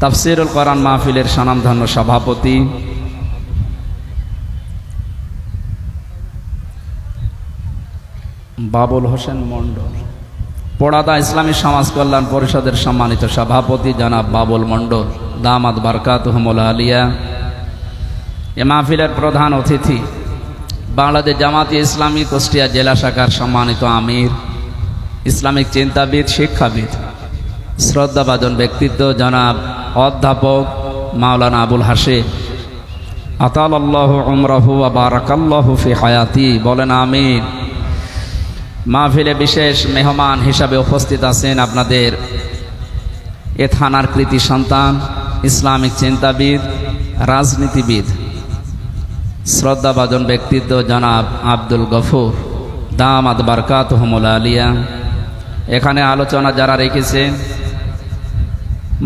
তাফসীরুল কোরআন মাহফিলের স্বনামধন্য সভাপতি বাবুল হোসেন মণ্ডল, পোড়াদা ইসলামী সমাজ কল্যাণ পরিষদের সম্মানিত সভাপতি জনাব বাবুল মণ্ডল দামাত বারকাতুহুমুল আলিয়া, এ মাহফিলের প্রধান অতিথি বাংলাদেশ জামাতে ইসলামী কুষ্টিয়া জেলা শাখার সম্মানিত আমির, ইসলামিক চিন্তাবিদ, শিক্ষাবিদ, শ্রদ্ধাভাজন ব্যক্তিত্ব জনাব অধ্যাপক মাওলানা আবুল হাশেম আতালাল্লাহু উমরাহু ওয়া বারাকাল্লাহু ফি হায়াতি, বলেন আমিন। মাহফিলে বিশেষ মেহমান হিসাবে উপস্থিত আছেন আপনাদের এ থানার কৃতি সন্তান, ইসলামিক চিন্তাবিদ, রাজনীতিবিদ, শ্রদ্ধাভাজন ব্যক্তিত্ব জনাব আব্দুল গফুর দামাত বারকাতুহুমুল আলিয়া। এখানে আলোচনা যারা রেখেছেন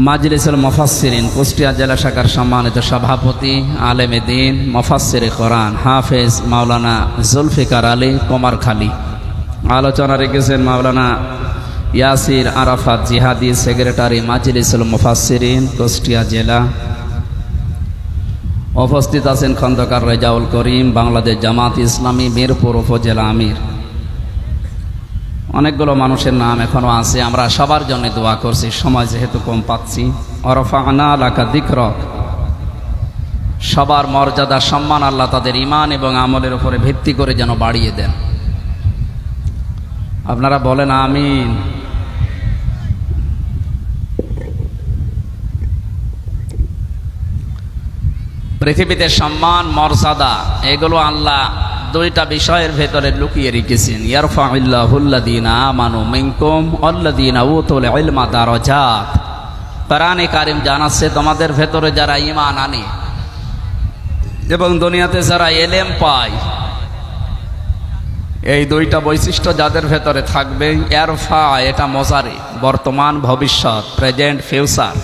মাজলিসুল মুফাসসিরিন কুষ্টিয়া জেলা শাখার সম্মানিত সভাপতি আলেমে দ্বীন মুফাসসিরে কোরআন হাফেজ মাওলানা জুলফিকার আলী কুমারখালী। আলোচনা রেখেছেন মাওলানা ইয়াসির আরাফাত জিহাদি, সেক্রেটারি মাজলিসুল মুফাসসিরিন কুষ্টিয়া জেলা। উপস্থিত আছেন খন্দকার রেজাউল করিম, বাংলাদেশ জামাত ইসলামী মিরপুর উপজেলা আমির। অনেকগুলো মানুষের নাম এখনো আছে, আমরা সবার জন্য দোয়া করছি, সময় যেহেতু কম পাচ্ছি। ওয়ারফা'না লাকা যিকরাক, সবার মর্যাদা সম্মান আল্লাহ তাদের ঈমান এবং আমলের উপরে ভিত্তি করে যেন বাড়িয়ে দেন। আপনারা বলেন আমিন। পৃথিবীতে সম্মান মর্যাদা এগুলো আল্লাহ দুইটা বিষয়ের ভেতরে লুকিয়ে রেখেছেন। ইয়ারফাউল্লাহুল্লাযীনা আমানু মিনকুম ওয়াল্লাযীনা উতুল ইলমা দারাজাত। কোরআনে কারীম জানাচ্ছে তোমাদের ভেতরে যারা ঈমান আনে এবং দুনিয়াতে যারা ইলম পায়, এই দুইটা বৈশিষ্ট্য যাদের ভেতরে থাকবে, ইয়ারফা এটা মজারে, বর্তমান ভবিষ্যৎ, প্রেজেন্ট ফিউচার।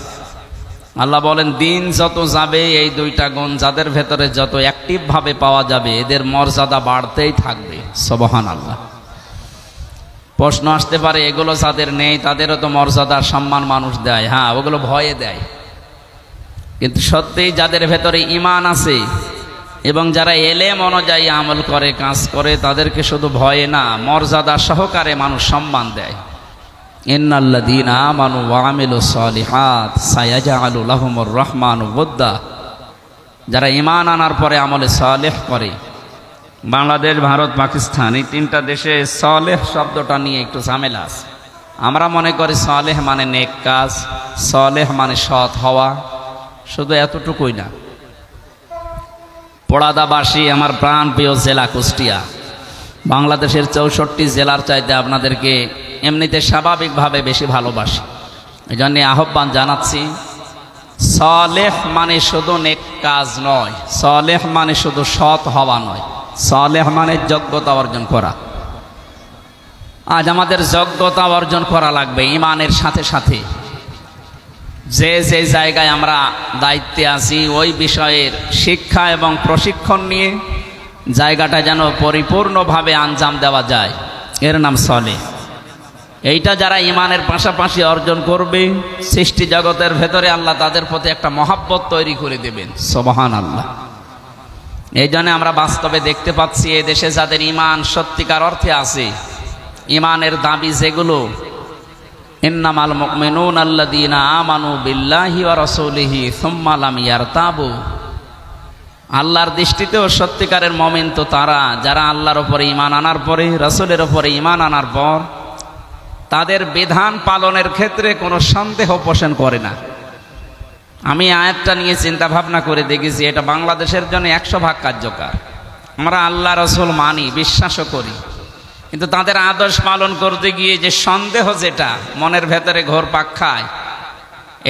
আল্লাহ বলেন দিন যত যাবে এই দুইটা গুণ যাদের ভেতরে যত অ্যাক্টিভ ভাবে পাওয়া যাবে এদের মর্যাদা বাড়তেই থাকবে। সুবহানাল্লাহ। প্রশ্ন আসতে পারে এগুলো যাদের নেই তাদেরও তো মর্যাদা সম্মান মানুষ দেয়, হ্যাঁ ওগুলো ভয়ে দেয়, কিন্তু সত্যিই যাদের ভেতরে ঈমান আছে এবং যারা এলেম অনুযায়ী আমল করে কাজ করে তাদেরকে শুধু ভয়ে না মর্যাদা সহকারে মানুষ সম্মান দেয়। ইন্নাল্লাযীনা আমানু ওয়া আমিলুস সালিহাত সায়াজআলু লাহুমুর রাহমানু ওয়াদ্দা। যারা ঈমান আনার পরে আমলে সালেহ করে, বাংলাদেশ, ভারত, পাকিস্তান এই তিনটা দেশে সালেহ শব্দটা নিয়ে একটু ঝামেলা আছে। আমরা মনে করি সালেহ মানে নেক কাজ, সালেহ মানে সৎ হওয়া, শুধু এতটুকুই না। পোড়াদাবাসী আমার প্রাণ প্রিয় জেলা কুষ্টিয়া, বাংলাদেশের 64 জেলার চাইতে আপনাদেরকে এমনিতে স্বাভাবিকভাবে বেশি ভালোবাসি। এই জন্য আহ্বান জানাচ্ছি, সালেহ মানে শুধু নেক কাজ নয়, সালেহ মানে শুধু সৎ হওয়া নয়, সালেহ মানে যোগ্যতা অর্জন করা। আজ আমাদের যোগ্যতা অর্জন করা লাগবে ঈমানের সাথে সাথে। যে যে জায়গায় আমরা দায়িত্বে আছি ওই বিষয়ের শিক্ষা এবং প্রশিক্ষণ নিয়ে জায়গাটা যেন পরিপূর্ণভাবে আঞ্জাম দেওয়া যায়, এর নাম সালেহ। এইটা যারা ঈমানের পাশাপাশি অর্জন করবে, সৃষ্টি জগতের ভেতরে আল্লাহ তাদের প্রতি একটা মহাব্বত তৈরি করে দেবেন। সুবহানাল্লাহ। এই জন্য আমরা বাস্তবে দেখতে পাচ্ছি এই দেশে যাদের ঈমান সত্যিকার অর্থে আছে, ঈমানের দাবি যেগুলো, ইন্নামাল মুমিনুনা আল্লাযীনা আমানু বিল্লাহি ওয়া রাসূলিহি সুম্মা লাম ইয়ারতাবু। আল্লাহর দৃষ্টিতেও সত্যিকারের মুমিন তো তারা যারা আল্লাহর উপরে ঈমান আনার পরে, রাসূলের উপরে ঈমান আনার পর তাদের বিধান পালনের ক্ষেত্রে কোনো সন্দেহ পোষণ করে না। আমি আয়াতটা নিয়ে চিন্তা ভাবনা করে দেখেছি, এটা বাংলাদেশের জন্য 100% কার্যকর। আমরা আল্লাহ রাসূল মানি, বিশ্বাসও করি, কিন্তু তাদের আদর্শ পালন করতে গিয়ে যে সন্দেহ যেটা মনের ভেতরে ঘোরপাক খায়,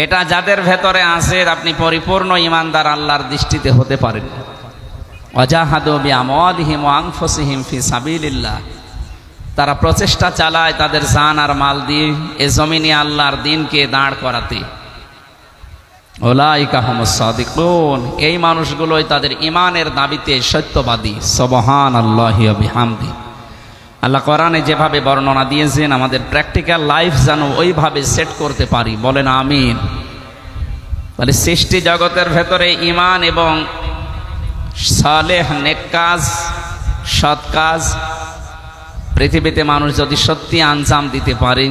এটা যাদের ভেতরে আছে আপনি পরিপূর্ণ ঈমানদার আল্লাহর দৃষ্টিতে হতে পারেন। ওয়াজাহাদু বিআমওয়ালিহিম ওয়া আনফুসিহিম ফি সাবিলিল্লাহ। তারা প্রচেষ্টা চালায় তাদের জান আর মাল দিয়ে এ জমিনে আল্লাহর দ্বীনকে দাঁড় করাতে। উলাইকা হুমুস সাদিকুন। এই মানুষগুলোই তাদের ঈমানের দাবিতে সত্যবাদী। সুবহানাল্লাহি ওয়া বিহামদি। আল্লাহ কোরআনে যেভাবে বর্ণনা দিয়েছেন আমাদের প্র্যাকটিক্যাল লাইফ যেন ওইভাবে সেট করতে পারি, বলেন আমিন। তাহলে সৃষ্টি জগতের ভেতরে ঈমান এবং সালেহ নেক কাজ, সৎ কাজ পৃথিবীতে মানুষ যদি সত্যি আঞ্জাম দিতে পারে,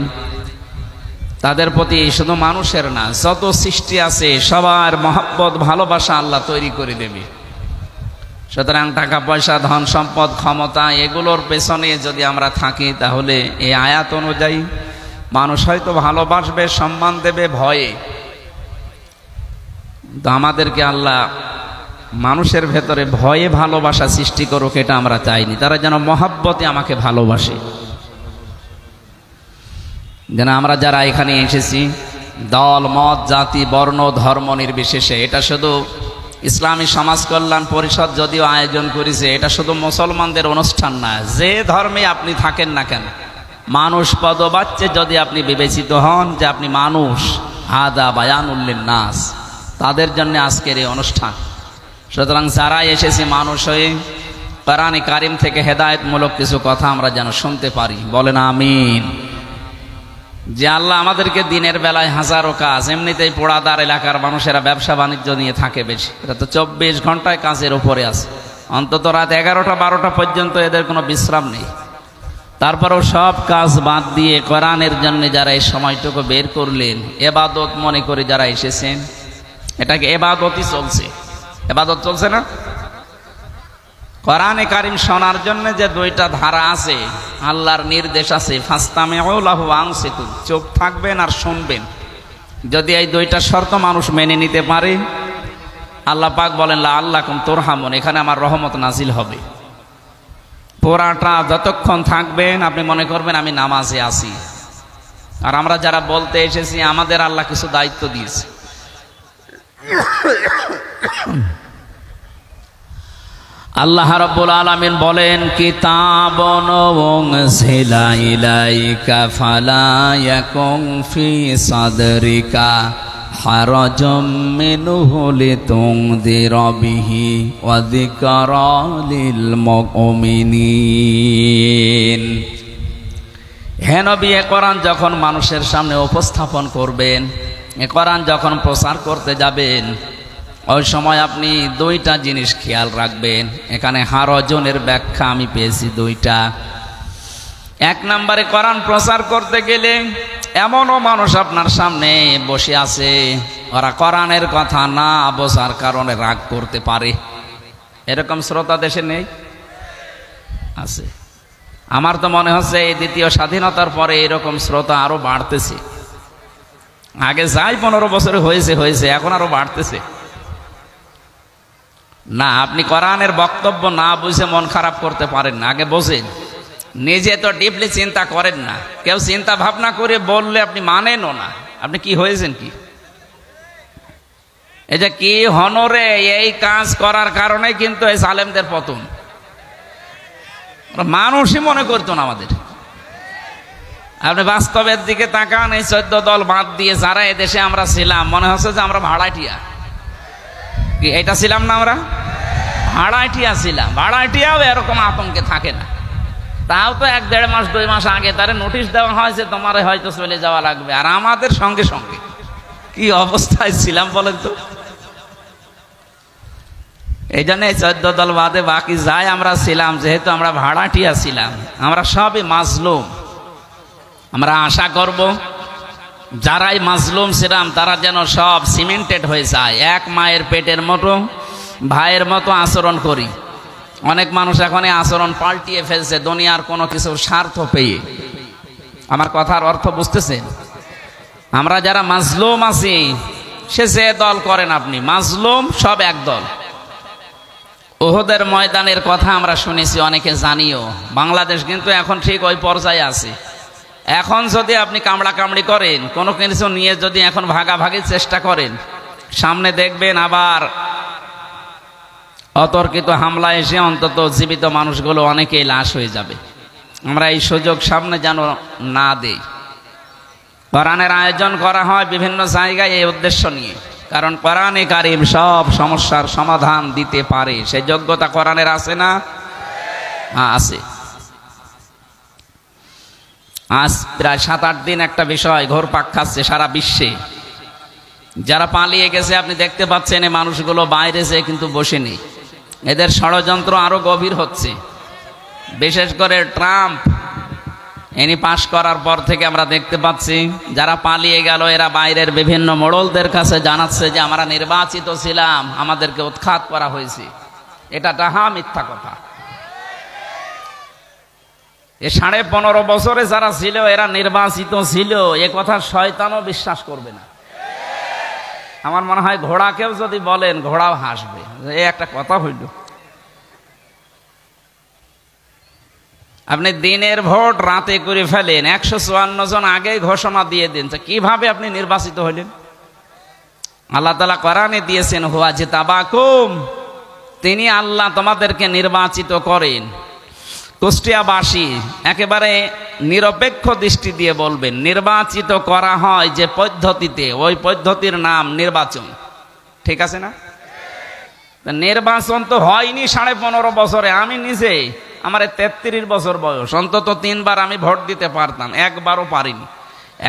তাদের প্রতি শুধু মানুষের না, যত সৃষ্টি আছে সবার মহব্বত ভালোবাসা আল্লাহ তৈরি করে দেবে। সুতরাং টাকা পয়সা, ধন সম্পদ, ক্ষমতা এগুলোর পেছনে যদি আমরা থাকি, তাহলে এই আয়াত অনুযায়ী মানুষ হয়তো ভালোবাসবে, সম্মান দেবে ভয়ে। তো আমাদেরকে আল্লাহ মানুষের ভেতরে ভয়ে ভালোবাসা সৃষ্টি করুক, এটা আমরা চাইনি। তারা যেন মহব্বতে আমাকে ভালোবাসে। যেন আমরা যারা এখানে এসেছি, দল মত জাতি বর্ণ ধর্ম নির্বিশেষে, এটা শুধু ইসলামী সমাজ কল্যাণ পরিষদ যদিও আয়োজন করেছে, এটা শুধু মুসলমানদের অনুষ্ঠান না। যে ধর্মে আপনি থাকেন না কেন, মানুষ পদবাচ্যে যদি আপনি বিবেচিত হন যে আপনি মানুষ, হাদা বায়ানুল লিন্নাস, তাদের জন্য আজকের এই অনুষ্ঠান। সুতরাং যারা এসেছি মানুষ হয়ে, কোরআন কারিম থেকে হেদায়েতমূলক কিছু কথা আমরা যেন শুনতে পারি। বলেন আমিন। যে আল্লাহ আমাদেরকে দিনের বেলায় হাজারো কাজ, এমনিতেই পোড়াদার এলাকার মানুষেরা ব্যবসা বাণিজ্য নিয়ে থাকে বেশি, এটা তো 24 ঘন্টায় কাজের উপরে আছে, অন্তত রাত 11টা 12টা পর্যন্ত এদের কোনো বিশ্রাম নেই। তারপরেও সব কাজ বাদ দিয়ে কোরআনের জন্য যারা এই সময়টুকু বের করলেন, এবাদত মনে করে যারা এসেছেন, এটাকে এবাদতই চলছে। এবাদত চলছে না? কোরআনে কারিম শোনার জন্য যে দুইটা ধারা আছে, আল্লাহর নির্দেশ আছে, ফাস্তামিউ লাহু ওয়া আনসিতু, চুপ থাকবেন আর শুনবেন। যদি এই দুইটা শর্ত মানুষ মেনে নিতে পারে, আল্লাহ পাক বলেন লাআল্লাকুম তুরহামুন, এখানে আমার রহমত নাজিল হবে। পুরাটা যতক্ষণ থাকবেন আপনি মনে করবেন আমি নামাজে আছি। আর আমরা যারা বলতে এসেছি, আমাদের আল্লাহ কিছু দায়িত্ব দিয়েছে। আল্লাহ রাব্বুল আলামিন বলেন, কিতাবুন উনজিলা ইলাইকা ফালা ইয়াকুন ফি সাদরিকা হারাজুম মিনহু লিতুনযিরা বিহি ওয়া যিকরা লিল মুমিনিন। হে নবী, এ কোরআন যখন মানুষের সামনে উপস্থাপন করবেন, এ কোরআন যখন প্রচার করতে যাবেন, ওই সময় আপনি দুইটা জিনিস খেয়াল রাখবেন। এখানে হারজনের ব্যাখ্যা আমি পেয়েছি দুইটা। এক নম্বরে, কোরআন প্রচার করতে গেলে এমনও মানুষ আপনার সামনে বসে আছে, ওরা কোরআনের কথা না বোঝার কারণে রাগ করতে পারে। এরকম শ্রোতা দেশে নেই? আছে। আমার তো মনে হচ্ছে এই দ্বিতীয় স্বাধীনতার পরে এরকম শ্রোতা আরো বাড়তেছে। আগে যাই 15 বছরে হয়েছে, এখন আরো বাড়তেছে। না, আপনি কোরআনের বক্তব্য না বুঝে মন খারাপ করতে পারেন না, আগে বোঝেন। নিজে তো ডিপলি চিন্তা করেন না, কেউ চিন্তা ভাবনা করে বললে আপনি মানেনও না। আপনি কি হয়েছেন কি? এই যে কি হনরে, এই কাজ করার কারণে কিন্তু এই সালেমদের পতন। মানুষই মনে করতো না আমাদের। আপনি বাস্তবের দিকে তাকান, এই 14 দল বাদ দিয়ে যারা এদেশে আমরা ছিলাম, মনে হচ্ছে যে আমরা ভাড়াটিয়া। কি এটা ছিলাম না? আমরা ভাড়াটিয়া ছিলাম। ভাড়াটিয়াও এরকম আতঙ্কে থাকে না। তাও তো 1-1.5 মাস 2 মাস আগে তারে নোটিশ দেওয়া হয়েছে, তোমার হয়তো চলে যাওয়া লাগবে। আর আমাদের সঙ্গে সঙ্গে কি অবস্থায় ছিলাম বলেন তো। এই জন্য 14 দল বাদে বাকি যাই আমরা ছিলাম, যেহেতু আমরা ভাড়াটিয়া ছিলাম, আমরা সবই মাজলুম। আমরা আশা করব যারাই মাজলুম ছিলাম তারা যেন সব সিমেন্টেড হয়ে যায়, এক মায়ের পেটের মতো, ভাইয়ের মতো আচরণ করি। অনেক মানুষ এখন এই আচরণ পাল্টিয়ে ফেলছে দুনিয়ার কোনো কিছুর স্বার্থ পেয়ে। আমার কথার অর্থ বুঝতেছেন? আমরা যারা মাজলুম আছি, সে যে দল করেন আপনি, মাজলুম সব এক দল। উহুদের ময়দানের কথা আমরা শুনেছি, অনেকে জানিও। বাংলাদেশ কিন্তু এখন ঠিক ওই পর্যায়ে আছে। এখন যদি আপনি কামড়াকামড়ি করেন, কোনো কিছু নিয়ে যদি এখন ভাগাভাগির চেষ্টা করেন, সামনে দেখবেন আবার অতর্কিত হামলা এসে অন্তত জীবিত মানুষগুলো অনেকেই লাশ হয়ে যাবে। আমরা এই সুযোগ সামনে যেন না দেই। কোরআনের আয়োজন করা হয় বিভিন্ন জায়গায় এই উদ্দেশ্য নিয়ে, কারণ কোরআনে কারিম সব সমস্যার সমাধান দিতে পারে। সেই যোগ্যতা কোরআনের আছে না? আছে। আজ প্রায় 7-8 দিন একটা বিষয় ঘোরপাক খাচ্ছে সারা বিশ্বে। যারা পালিয়ে গেছে আপনি দেখতে পাচ্ছেন এই মানুষগুলো বাইরে যেয়ে কিন্তু বসে নেই, এদের ষড়যন্ত্র আরো গভীর হচ্ছে। বিশেষ করে ট্রাম্প ইনি পাশ করার পর থেকে আমরা দেখতে পাচ্ছি যারা পালিয়ে গেল এরা বাইরের বিভিন্ন মোড়লদের কাছে জানাচ্ছে যে আমরা নির্বাচিত ছিলাম, আমাদেরকে উৎখাত করা হয়েছে। এটা ডাহা মিথ্যা কথা। এ 15.5 বছরে যারা ছিল এরা নির্বাচিত ছিল, এ কথা শয়তানও বিশ্বাস করবে না। আমার মনে হয় ঘোড়াকেও যদি বলেন ঘোড়াও হাসবে, এই একটা কথা হইল। আপনি দিনের ভোট রাতে করে ফেলেন, 154 জন আগেই ঘোষণা দিয়ে দিন, কিভাবে আপনি নির্বাচিত হইলেন? আল্লাহ তাআলা কোরআনে দিয়েছেন হুয়া জিতাবাকুম, তিনি আল্লাহ তোমাদেরকে নির্বাচিত করেন। কুষ্টিয়াবাসী একেবারে নিরপেক্ষ দৃষ্টি দিয়ে বলবেন, নির্বাচিত করা হয় যে পদ্ধতিতে, ওই পদ্ধতির নাম নির্বাচন। ঠিক আছে না? নির্বাচন তো হয়নি 15.5 বছরে। আমি নিজে, আমার 33 বছর বয়স, অন্তত 3 বার আমি ভোট দিতে পারতাম, একবারও পারিনি।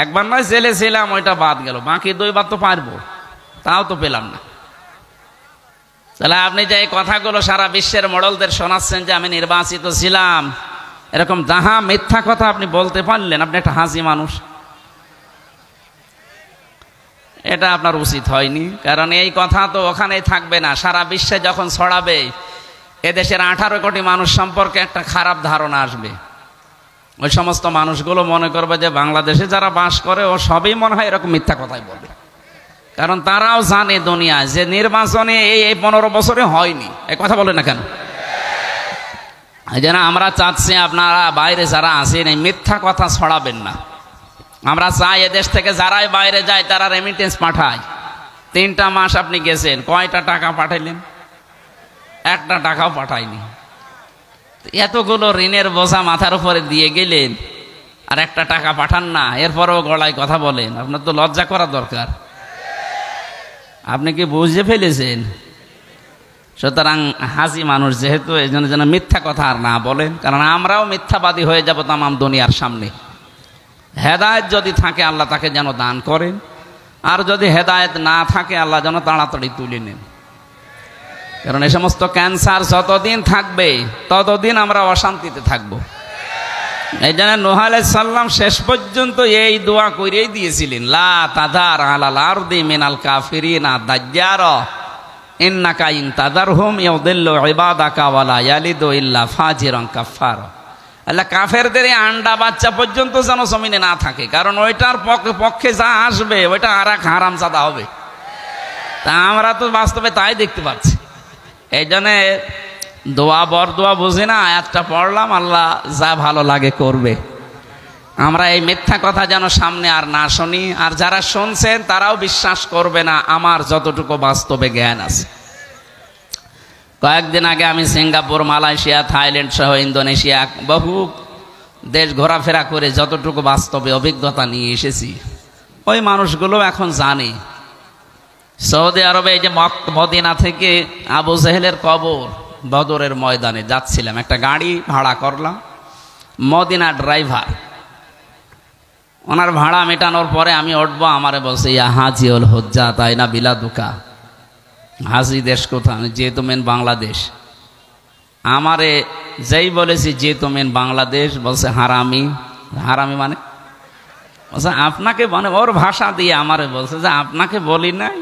একবার নয়, জেলে ছিলাম, ওইটা বাদ গেল, বাকি 2 বার তো পারবো, তাও তো পেলাম না। তাহলে আপনি যে এই কথাগুলো সারা বিশ্বের মোড়লদের শোনাচ্ছেন যে আমি নির্বাচিত ছিলাম, এরকম যাহা মিথ্যা কথা আপনি বলতে পারলেন, আপনি একটা হাসি মানুষ। এটা আপনার উচিত হয়নি, কারণ এই কথা তো ওখানেই থাকবে না, সারা বিশ্বে যখন ছড়াবে এদেশের 18 কোটি মানুষ সম্পর্কে একটা খারাপ ধারণা আসবে। ওই সমস্ত মানুষগুলো মনে করবে যে বাংলাদেশে যারা বাস করে ও সবই মনে হয় এরকম মিথ্যা কথাই বলে, কারণ তারাও জানে দুনিয়ায় যে নির্বাচনে এই 15 বছরে হয়নি। এই কথা বলে না কেন? এই জন্য আমরা চাচ্ছি আপনারা বাইরে যারা আছেন এই মিথ্যা কথা ছড়াবেন না। আমরা চাই এদেশ থেকে যারাই বাইরে যায় তারা রেমিটেন্স পাঠায়। 3টা মাস আপনি গেছেন, কয়টা টাকা পাঠাইলেন? একটা টাকাও পাঠায়নি। এতগুলো ঋণের বোঝা মাথার উপরে দিয়ে গেলেন আর একটা টাকা পাঠান না, এরপরেও গলায় কথা বলেন। আপনার তো লজ্জা করা দরকার। আপনি কি বুঝে ফেলেছেন? সুতরাং হাসি মানুষ যেহেতু, এই জন্য যেন মিথ্যা কথা আর না বলেন, কারণ আমরাও মিথ্যাবাদী হয়ে যাব তামাম দুনিয়ার সামনে। হেদায়েত যদি থাকে আল্লাহ তাকে যেন দান করেন, আর যদি হেদায়েত না থাকে আল্লাহ যেন তাড়াতাড়ি তুলে নেন। কারণ এই সমস্ত ক্যান্সার যতদিন থাকবে ততদিন আমরা অশান্তিতে থাকব। এই জন্য নূহ আলাইহিস সালাম শেষ পর্যন্ত এই দোয়া করেই দিয়েছিলেন, লা তাযার আলাল আরদি মিনাল কাফিরিনা দাজ্জারা ইন্নাকা ইন তাযারহুম ইউদিল্লু ইবাদাকা ওয়ালা ইয়ালিদু ইল্লা ফাজিরান কাফফারা। আল্লাহ কাফেরদের এই আন্ডা বাচ্চা পর্যন্ত যেন জমিনে না থাকে, কারণ ওইটার পক্ষে যা আসবে ওইটা আর এক হারামজাদা হবে। তা আমরা তো বাস্তবে তাই দেখতে পাচ্ছি। এই জন্যে দোয়া বরদোয়া বুঝি না, আয়াতটা পড়লাম, আল্লাহ যা ভালো লাগে করবে। আমরা এই মিথ্যা কথা যেন সামনে আর না শুনি, আর যারা শুনছেন তারাও বিশ্বাস করবে না আমার যতটুকু বাস্তবে জ্ঞান আছে। কয়েকদিন আগে আমি সিঙ্গাপুর, মালয়েশিয়া, থাইল্যান্ড সহ ইন্দোনেশিয়া বহু দেশ ঘোরাফেরা করে যতটুকু বাস্তবে অভিজ্ঞতা নিয়ে এসেছি, ওই মানুষগুলো এখন জানে। সৌদি আরবে এই যে মদিনা থেকে আবু জেহেলের কবর, বদরের ময়দানে যাচ্ছিলাম, একটা গাড়ি ভাড়া করলাম, মদিনা ড্রাইভার। ওনার ভাড়া মেটানোর পরে আমি উঠবো, আমারে বলছে ইয়া হাজিউল হুজ্জা তাই না বিলাদুকা, হাজি দেশ কোথায়? যেহেতু মেন বাংলাদেশ। আমারে যেই বলেছি যেহেতু মেন বাংলাদেশ, বলছে হারামি। হারামি মানে? বলছে আপনাকে, মানে ওর ভাষা দিয়ে আমারে বলছে যে আপনাকে বলি নাই,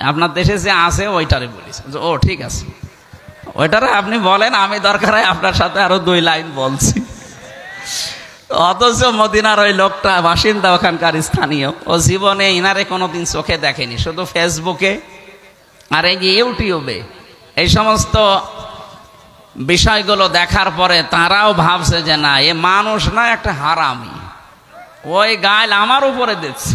আপনার দেশে যে আছে ওইটারে বলিস। ও ঠিক আছে, ওইটারে আপনি বলেন, আমি দরকার হয় আপনার সাথে আরো 2 লাইন বলছি। অথচ মদিনার ওই লোকটা বাসিন্দা, ওখানকার স্থানীয়, ও জীবনে ইনারে কোনোদিন চোখে দেখেনি, শুধু ফেসবুকে আর এই যে ইউটিউবে এই সমস্ত বিষয়গুলো দেখার পরে তারাও ভাবছে যে না, এ মানুষ না, একটা হারামি। ওই গাল আমার উপরে দিচ্ছে।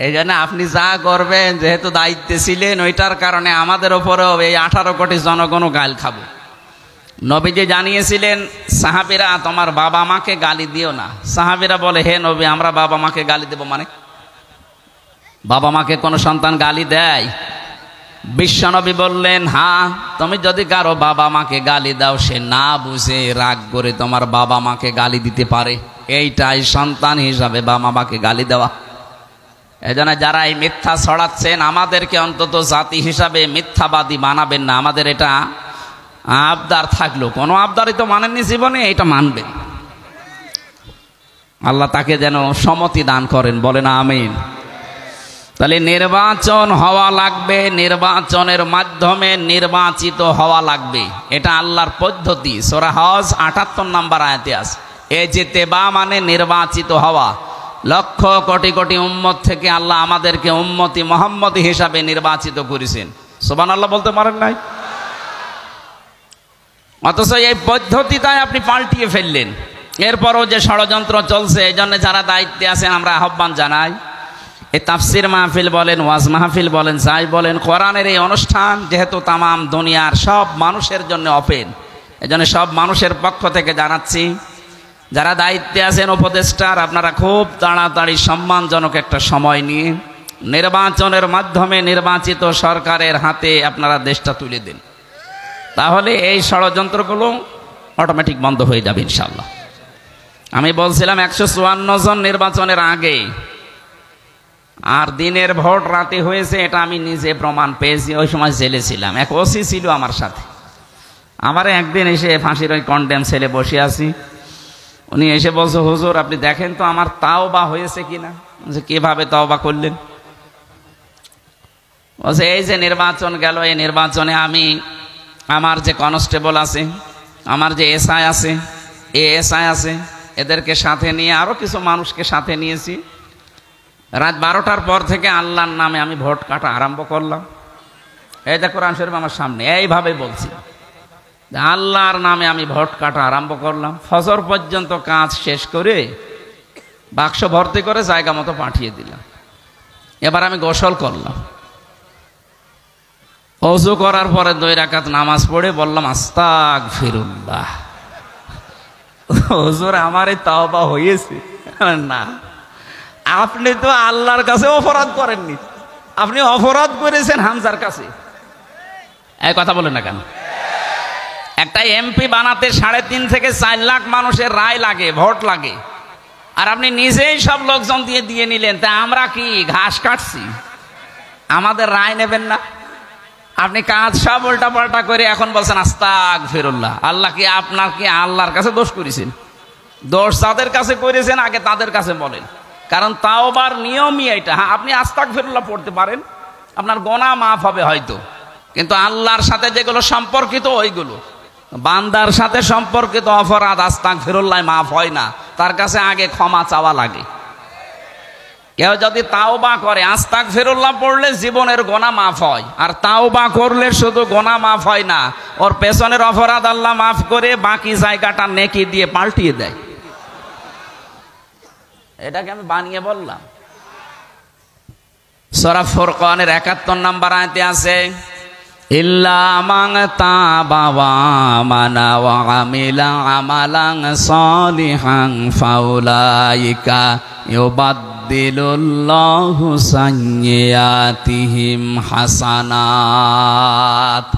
এই জন্য আপনি যা করবেন, যেহেতু দায়িত্বে ছিলেন, ওইটার কারণে আমাদের ওপরেও এই 18 কোটি জনগণও গাল খাবো। নবীজি জানিয়েছিলেন সাহাবীরা, তোমার বাবা মাকে গালি দিও না। সাহাবীরা বলে, হে নবী, আমরা বাবা মাকে গালি দেব মানে? বাবা মাকে কোনো সন্তান গালি দেয়? বিশ্বনবী বললেন, হ্যাঁ, তুমি যদি কারো বাবা মাকে গালি দাও, সে না বুঝে রাগ করে তোমার বাবা মাকে গালি দিতে পারে। এইটাই সন্তান হিসাবে বাবা মাকে গালি দেওয়া। এজন্য যারা এই মিথ্যা ছড়াচ্ছেন আমাদেরকে অন্তত জাতি হিসাবে মিথ্যাবাদী বানাবেন না। আমাদের এটা আবদার থাকলো, কোনো আবদারই তো মানেননি জীবনে, এটা মানবেন। আল্লাহ তাকে যেন সম্মতি দান করেন, বলেন আমিন। তাহলে নির্বাচন হওয়া লাগবে, নির্বাচনের মাধ্যমে নির্বাচিত হওয়া লাগবে, এটা আল্লাহর পদ্ধতি। সূরা হজ ৭৮ নম্বর আয়াতে আছে, ইজতিবা মানে নির্বাচিত হওয়া। লক্ষ কোটি কোটি উম্মত থেকে আল্লাহ আমাদেরকে উম্মতি মুহাম্মদী হিসাবে নির্বাচিত করেছেন। সুবহানাল্লাহ বলতে পারেন নাই? অথচ এই পদ্ধতিটাই আপনি পাল্টিয়ে ফেললেন। এরপরও যে ষড়যন্ত্র চলছে, এই জন্য যারা দায়িত্বে আছেন আমরা আহ্বান জানাই, এই তাফসির মাহফিল বলেন, ওয়াজ মাহফিল বলেন, যাই বলেন, কোরআনের এই অনুষ্ঠান যেহেতু তামাম দুনিয়ার সব মানুষের জন্য ওপেন, এই জন্য সব মানুষের পক্ষ থেকে জানাচ্ছি, যারা দায়িত্বে আছেন উপদেষ্টার, আপনারা খুব তাড়াতাড়ি সম্মানজনক একটা সময় নিয়ে নির্বাচনের মাধ্যমে নির্বাচিত সরকারের হাতে আপনারা দেশটা তুলে দিন। তাহলে এই ষড়যন্ত্রগুলো অটোমেটিক বন্ধ হয়ে যাবে ইনশাল্লাহ। আমি বলছিলাম 154 জন নির্বাচনের আগে, আর দিনের ভোট রাতে হয়েছে, এটা আমি নিজে প্রমাণ পেয়েছি। ওই সময় জেলে ছিলাম, এক ওসি ছিল আমার সাথে। আমার একদিন এসে ফাঁসির ওই কন্ডেম সেলে বসে আছি, উনি এসে বলছে, হুজুর আপনি দেখেন তো আমার তাওবা হয়েছে কিনা। যে কিভাবে তাওবা করলেন? বলছে এই যে নির্বাচন গেল, এই নির্বাচনে আমি আমার যে কনস্টেবল আছে, আমার যে এসআই আছে, এএসআই আছে, এদেরকে সাথে নিয়ে আরো কিছু মানুষকে সাথে নিয়েছি। রাত 12টার পর থেকে আল্লাহর নামে আমি ভোট কাটা আরম্ভ করলাম। এই যে কোরআন শরীফ আমার সামনে, এইভাবে বলছি, আল্লাহর নামে আমি ভোট কাটা আরম্ভ করলাম। ফজর পর্যন্ত কাজ শেষ করে বাক্স ভর্তি করে জায়গা মতো পাঠিয়ে দিলাম। এবার আমি গোসল করলাম, ওযু করার পরে 2 রাকাত নামাজ পড়ে বললাম আস্তাগফিরুল্লাহ। হুজুর আমার এই তাওবা হয়েছে? না, আপনি তো আল্লাহর কাছে অপরাধ করেননি, আপনি অপরাধ করেছেন হামজার কাছে। এই কথা বলেন না কেন? একটা এমপি বানাতে 3.5 থেকে 4 লাখ মানুষের রায় লাগে, ভোট লাগে, আর আপনি নিজেই সব লোকজন দিয়ে নিলেন। তা আমরা কি ঘাস কাটছি? আমাদের রায় নেবেন না? আপনি কাজ সব উল্টা পাল্টা করে এখন বলছেন আস্তাগফিরুল্লাহ। আল্লাহ কি আপনার কি আল্লাহর কাছে দোষ করেছেন? দোষ যাদের কাছে করেছেন আগে তাদের কাছে বলেন, কারণ তাওবার নিয়মই এটা। হ্যাঁ, আপনি আস্তাগফিরুল্লাহ পড়তে পারেন, আপনার গুনাহ মাফ হবে হয়তো, কিন্তু আল্লাহর সাথে যেগুলো সম্পর্কিত ওইগুলো, বান্দার সাথে সম্পর্কিত অপরাধ আস্তাগফিরুল্লাহ মাফ হয় না, তার কাছে আগে ক্ষমা চাওয়া লাগে। কেউ যদি তাওবা করে, আস্তাগফিরুল্লাহ পড়লে জীবনের গুনাহ মাফ হয়, আর তাওবা করলে শুধু গুনাহ মাফ হয় না, ওর পেছনের অপরাধ আল্লাহ মাফ করে বাকি জায়গাটা নেকি দিয়ে পাল্টিয়ে দেয়। এটাকে আমি বানিয়ে বললাম। সূরা ফুরকানের 71 নম্বর আয়াতে আছে, ইল্লা মান তাবা ওয়া আমানা ওয়া আমিলা আমালান সালিহান ফাউলাইকা ইউবাদদিলুল্লাহু সাইয়্যাতিহিম হাসানাত।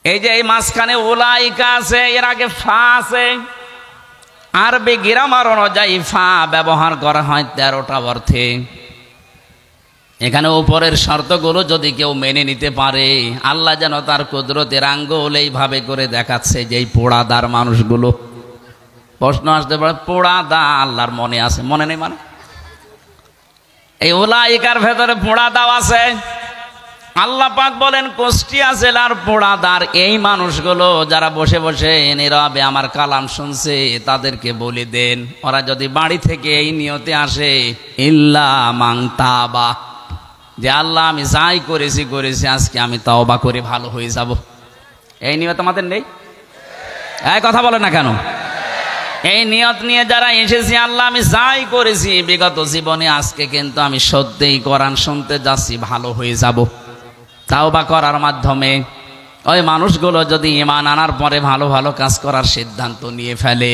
এই যে এই মাঝখানে উলাইকা আছে, এর আগে ফা আছে। আরবি গ্রামার অনুযায়ী ফা ব্যবহার করা হয় 13টা অর্থে। এখানে উপরের শর্তগুলো যদি কেউ মেনে নিতে পারে, আল্লাহ যেন তার কুদরতের আঙ্গুল এইভাবে করে দেখাচ্ছে যে এই পোড়াদার মানুষগুলো। প্রশ্ন আসতে পারে, পোড়াদা আল্লাহর মনে আছে? মনে নেই মানে? এই উলাইকার ভেতরে পোড়াদাও আছে। আল্লাহ পাক বলেন কুষ্টিয়া জেলার পোড়াদার এই মানুষগুলো যারা বসে বসে নীরবে আমার কালাম শুনছে, তাদেরকে বলে দেন ওরা যদি বাড়ি থেকে এই নিয়তে আসে, ইল্লা মান তাবা, যে আল্লাহ আমি যাই করেছি আজকে আমি তাওবা করে ভালো হয়ে যাব, এই নিয়ত আমাদের নেই? এই কথা বলে না কেন? এই নিয়ত নিয়ে যারা এসেছি, আল্লাহ আমি যাই করেছি বিগত জীবনে, আজকে কিন্তু আমি সত্যিই কোরআন শুনতে যাচ্ছি, ভালো হয়ে যাব, তাওবা করার মাধ্যমে ওই মানুষগুলো যদি ঈমান আনার পরে ভালো ভালো কাজ করার সিদ্ধান্ত নিয়ে ফেলে,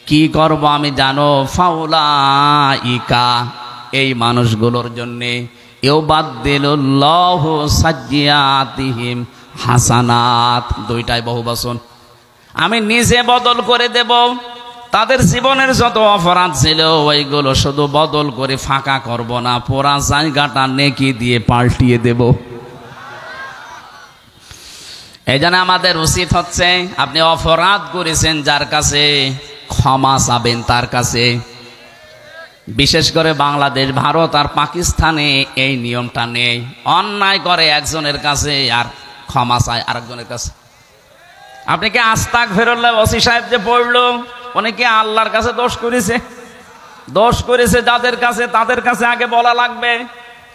কি করব আমি জানো? ফাউলাইকা, এই মানুষগুলোর জন্যে ইউবাদদিলুল্লাহু সাইয়্যাতিহিম হাসানাত, দুইটাই বহুবচন। আমি নিজে বদল করে দেব তাদের জীবনের যত অপরাধ ছিল ওইগুলো শুধু বদল করে ফাঁকা করব না, পুরা জায়গাটা নেকি দিয়ে পাল্টিয়ে দেব। এই জন্য আমাদের উচিত হচ্ছে, আপনি অপরাধ করেছেন যার কাছে, ক্ষমা চাবেন তার কাছে। বিশেষ করে বাংলাদেশ, ভারত আর পাকিস্তানে এই নিয়মটা নেই। অন্যায় করে একজনের কাছে আর ক্ষমা চায় আরেকজনের কাছে। আপনি কি আস্তাগফিরুল্লাহ ওসি সাহেব যে পড়লো, উনি কি আল্লাহর কাছে দোষ করেছে? দোষ করেছে যাদের কাছে, তাদের কাছে আগে বলা লাগবে।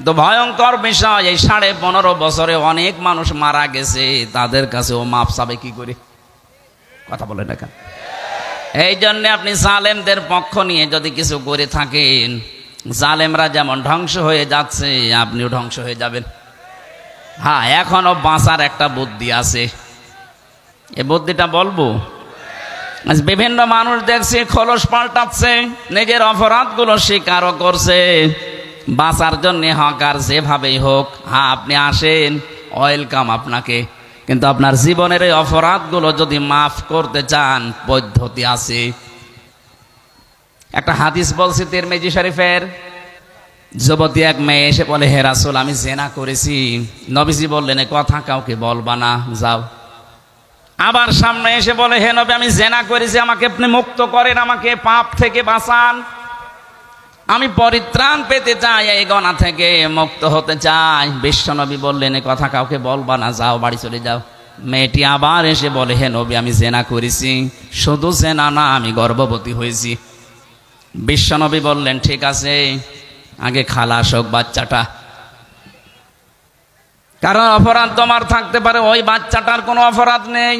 তো ভয়ঙ্কর বিষয়, এই 15.5 বছরে অনেক মানুষ মারা গেছে, তাদের কাছে ও মাপ চাবে কি করে? কথা বলেন না কেন? এই জন্য আপনি জালেমদের পক্ষ নিয়ে যদি কিছু করে থাকেন, জালেমরা যেমন ধ্বংস হয়ে যাচ্ছে, আপনিও ধ্বংস হয়ে যাবেন। হ্যাঁ, এখনো বাঁচার একটা বুদ্ধি আছে, এই বুদ্ধিটা বলবো। আজ বিভিন্ন মানুষ দেখছি খোলস পাল্টাচ্ছে, নিজের অপরাধগুলো স্বীকারও করছে, বাঁচার জন্য হোক আর যেভাবেই হোক। হ্যাঁ, আপনি আসেন, ওয়েলকাম আপনাকে। কিন্তু আপনার জীবনের এই অপরাধগুলো যদি মাফ করতে চান, পদ্ধতি আছে। একটা হাদিস বলছি তিরমিজি শরীফের, যুবতী এক মেয়ে এসে বলে, হে রাসূল, আমি জেনা করেছি। নবীজি বললেন, এ কথা কাউকে বলবা না, যাও। আবার সামনে এসে বলে, হে নবী, আমি জেনা করেছি, আমাকে আপনি মুক্ত করেন, আমাকে পাপ থেকে বাঁচান, আমি পরিত্রাণ পেতে চাই, এই গুনাহ থেকে মুক্ত হতে চাই। বিশ্বনবী বললেন, এ কথা কাউকে বলবা না, যাও, বাড়ি চলে যাও। মেয়েটি আবার এসে বলে, হে নবী, আমি জেনা করেছি, শুধু জেনা না, আমি গর্ভবতী হয়েছি। বিশ্বনবী বললেন, ঠিক আছে, আগে খালাস হোক বাচ্চাটা, কারণ অপরাধ তোমার থাকতে পারে, ওই বাচ্চাটার কোনো অপরাধ নেই,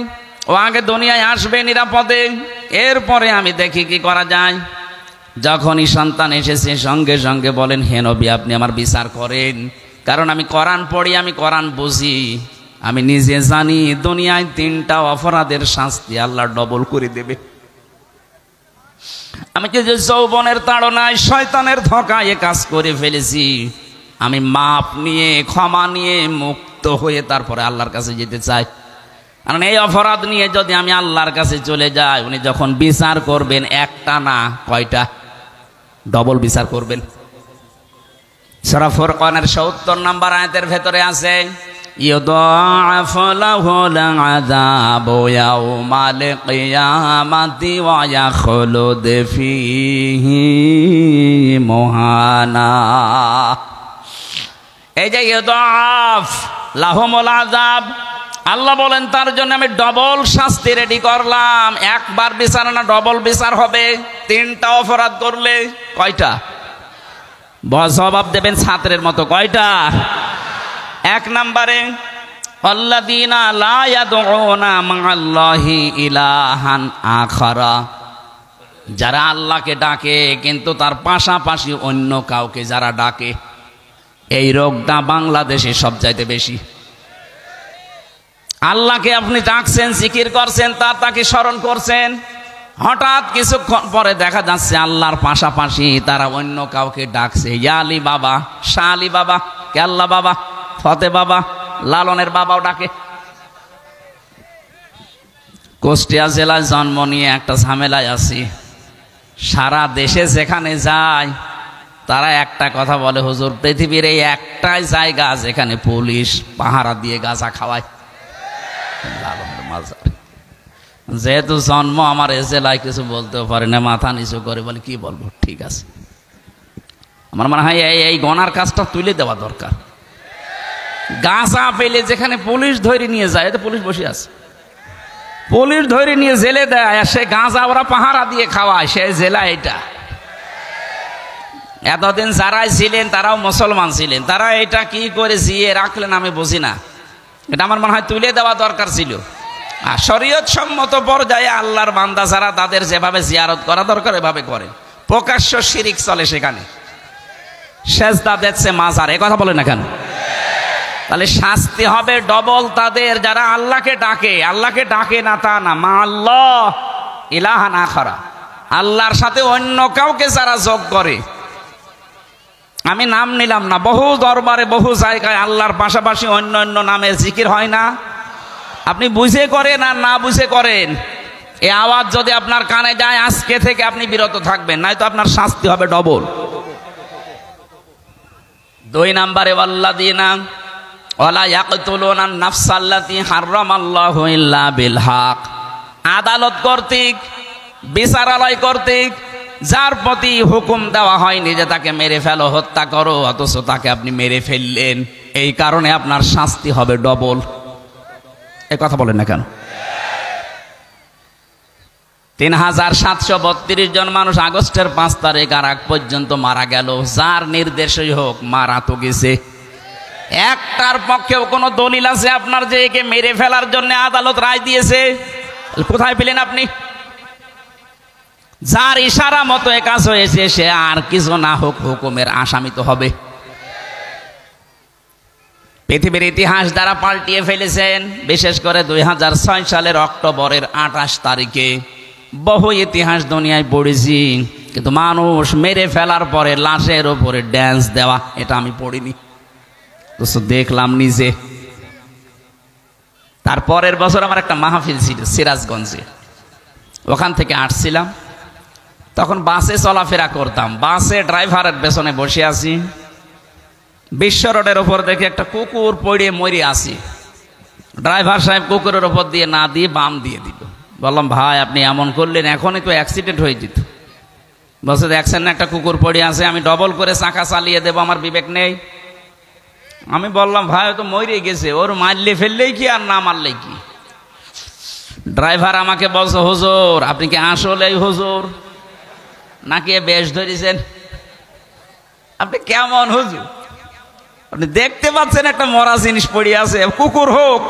ও আগে দুনিয়ায় আসবে নিরাপদে, এরপরে আমি দেখি কি করা যায়। যখনই সন্তান এসেছে, সঙ্গে সঙ্গে বলেন, হে নবী, আপনি আমার বিচার করেন, কারণ আমি কোরআন পড়ি, আমি কোরআন বুঝি, আমি নিজে জানি দুনিয়ায় 3টা অপরাধের শাস্তি আল্লাহ ডবল করে দেবে। আমি কি যে যৌবনের তাড়নায়, শয়তানের ধোঁকায় এ কাজ করে ফেলেছি, আমি মাপ নিয়ে, ক্ষমা নিয়ে, মুক্ত হয়ে তারপরে আল্লাহর কাছে যেতে চাই। কারণ এই অপরাধ নিয়ে যদি আমি আল্লাহর কাছে চলে যাই, উনি যখন বিচার করবেন, একটা না কয়টা, ডবল বিচার করবেন। সূরা ফুরকানের ৭০ নম্বর আয়াতের ভেতরে আছে, ইউদাআফু লাহুল আযাবু ইয়াওমাল কিয়ামাতি ওয়া ইয়াখলুদ ফীহি মুহানা। এই যে ইউদাআফ লাহুমুল আযাব, আল্লাহ বলেন তার জন্য আমি ডবল শাস্তি রেডি করলাম। একবার বিচার না, ডবল বিচার হবে 3টা অপরাধ করলে। কয়টা? জবাব দেবেন ছাত্রের মতো, কয়টা? 1 নম্বরে, আল্লাযীনা লা ইয়াদউনা মা'আল্লাহি ইলাহান আখারা, যারা আল্লাহকে ডাকে কিন্তু তার পাশাপাশি অন্য কাউকে যারা ডাকে। এই রোগটা বাংলাদেশে সবচাইতে বেশি। আল্লাহকে আপনি ডাকছেন, জিকির করছেন, তাকে স্মরণ করছেন, হঠাৎ কিছুক্ষণ পরে দেখা যাচ্ছে আল্লাহর পাশাপাশি তারা অন্য কাউকে ডাকছে। ইয়া আলী বাবা, শাহ আলী বাবা, কেল্লা বাবা, ফতে বাবা, লালনের বাবাও ডাকে। কুষ্টিয়া জেলায় জন্ম নিয়ে একটা ঝামেলায় আছি। সারা দেশে যেখানে যায় তারা একটা কথা বলে, হুজুর, পৃথিবীর এই একটাই জায়গা যেখানে পুলিশ পাহারা দিয়ে গাঁজা খাওয়ায়, লালনের মাজার। যেহেতু জন্ম আমার এ জেলায়, কিছু বলতেও পারে না, মাথা নিচু করে বলে, কি বলবো, ঠিক আছে। আমার মনে হয় এই গনার কাজটা তুলে দেওয়া দরকার। গাঁজা পেলে যেখানে পুলিশ ধরে নিয়ে যায়, এতে পুলিশ বসে আছে, পুলিশ ধরে নিয়ে জেলে দেয়, সে গাঁজা ওরা পাহারা দিয়ে খাওয়ায়, সে জেলা এটা। এতদিন যারাই ছিলেন তারাও মুসলমান ছিলেন, তারা এটা কি করে জিয়ে রাখলেন আমি বুঝি না। এটা আমার মনে হয় তুলে দেওয়া দরকার ছিল। আর শরীয়ত সম্মত পর্যায়ে আল্লাহর বান্দা যারা, তাদের যেভাবে জিয়ারত করা দরকার এভাবে করে। প্রকাশ্য শিরিক চলে সেখানে, সেজদা দিচ্ছে মাজার, এ কথা বলে না কেন? তাহলে শাস্তি হবে ডবল তাদের যারা আল্লাহকে ডাকে। আল্লাহকে ডাকে না তা না, মা আল্লাহ ইলাহান আখারা, আল্লাহর সাথে অন্য কাউকে যারা যোগ করে। আমি নাম নিলাম না, বহু দরবারে বহু জায়গায় আল্লাহর পাশাপাশি অন্য অন্য নামে জিকির হয় না? আপনি বুঝে করেন আর না বুঝে করেন, এই আওয়াজ যদি আপনার কানে যায় আজকে থেকে আপনি বিরত থাকবেন, নয়তো আপনার শাস্তি হবে ডবল। 2 নম্বরে ওয়াল্লাযিনা ওয়ালা ইয়াকতুলুনা নাফসাল্লাতী হারামাল্লাহু ইল্লা বিল হক। আদালত কর্তৃক, বিচারালয় কর্তৃক যার প্রতি হুকুম দেওয়া হয়নি যে তাকে মেরে ফেলো, হত্যা করো, অথচ তাকে আপনি মেরে ফেললেন, এই কারণে আপনার শাস্তি হবে ডবল। এই কথা বলেন না কেন? 3732 জন মানুষ আগস্টের 5 তারিখ আর আগ পর্যন্ত মারা গেল। যার নির্দেশই হোক মারা তো গেছে। একটার পক্ষেও কোনো দলিল আছে আপনার যে একে মেরে ফেলার জন্য আদালত রায় দিয়েছে? কোথায় পেলেন আপনি? যার ইশারা মতো এ কাজ হয়েছে সে আর কিছু না হোক হুকুমের আসামি তো হবে। পৃথিবীর ইতিহাস দ্বারা পাল্টিয়ে ফেলেছেন, বিশেষ করে 2006 সালের অক্টোবরের 28 তারিখে বহু ইতিহাস দুনিয়ায় পড়েছি, কিন্তু মানুষ মেরে ফেলার পরে লাশের ওপরে ড্যান্স দেওয়া এটা আমি পড়িনি, তো দেখলাম নিজে। তারপরের বছর আমার একটা মাহফিল ছিল সিরাজগঞ্জে, ওখান থেকে আসছিলাম, তখন বাসে চলাফেরা করতাম, বাসে ড্রাইভারের পেছনে বসে আছি, বিশ্ব রোডের ওপর দেখে একটা কুকুর পড়ে মরে আসি। ড্রাইভার সাহেব কুকুরের ওপর দিয়ে না দিয়ে বাম দিয়ে দিল। বললাম ভাই আপনি এমন করলেন, এখনই তো অ্যাক্সিডেন্ট হয়ে যেত। বলছে দেখছেন না একটা কুকুর পড়ে আছে, আমি ডবল করে চাকা চালিয়ে দেবো, আমার বিবেক নেই? আমি বললাম ভাই তো মরে গেছে, ওর মারলে ফেললেই কি আর না মারলে কি? ড্রাইভার আমাকে বলছে হুজুর আপনি কি আসলেই হুজুর নাকি বেশ ধরেছেন? আপনি কেমন হুজুর? আপনি দেখতে পাচ্ছেন একটা মরা জিনিস পড়ে আছে, কুকুর হোক,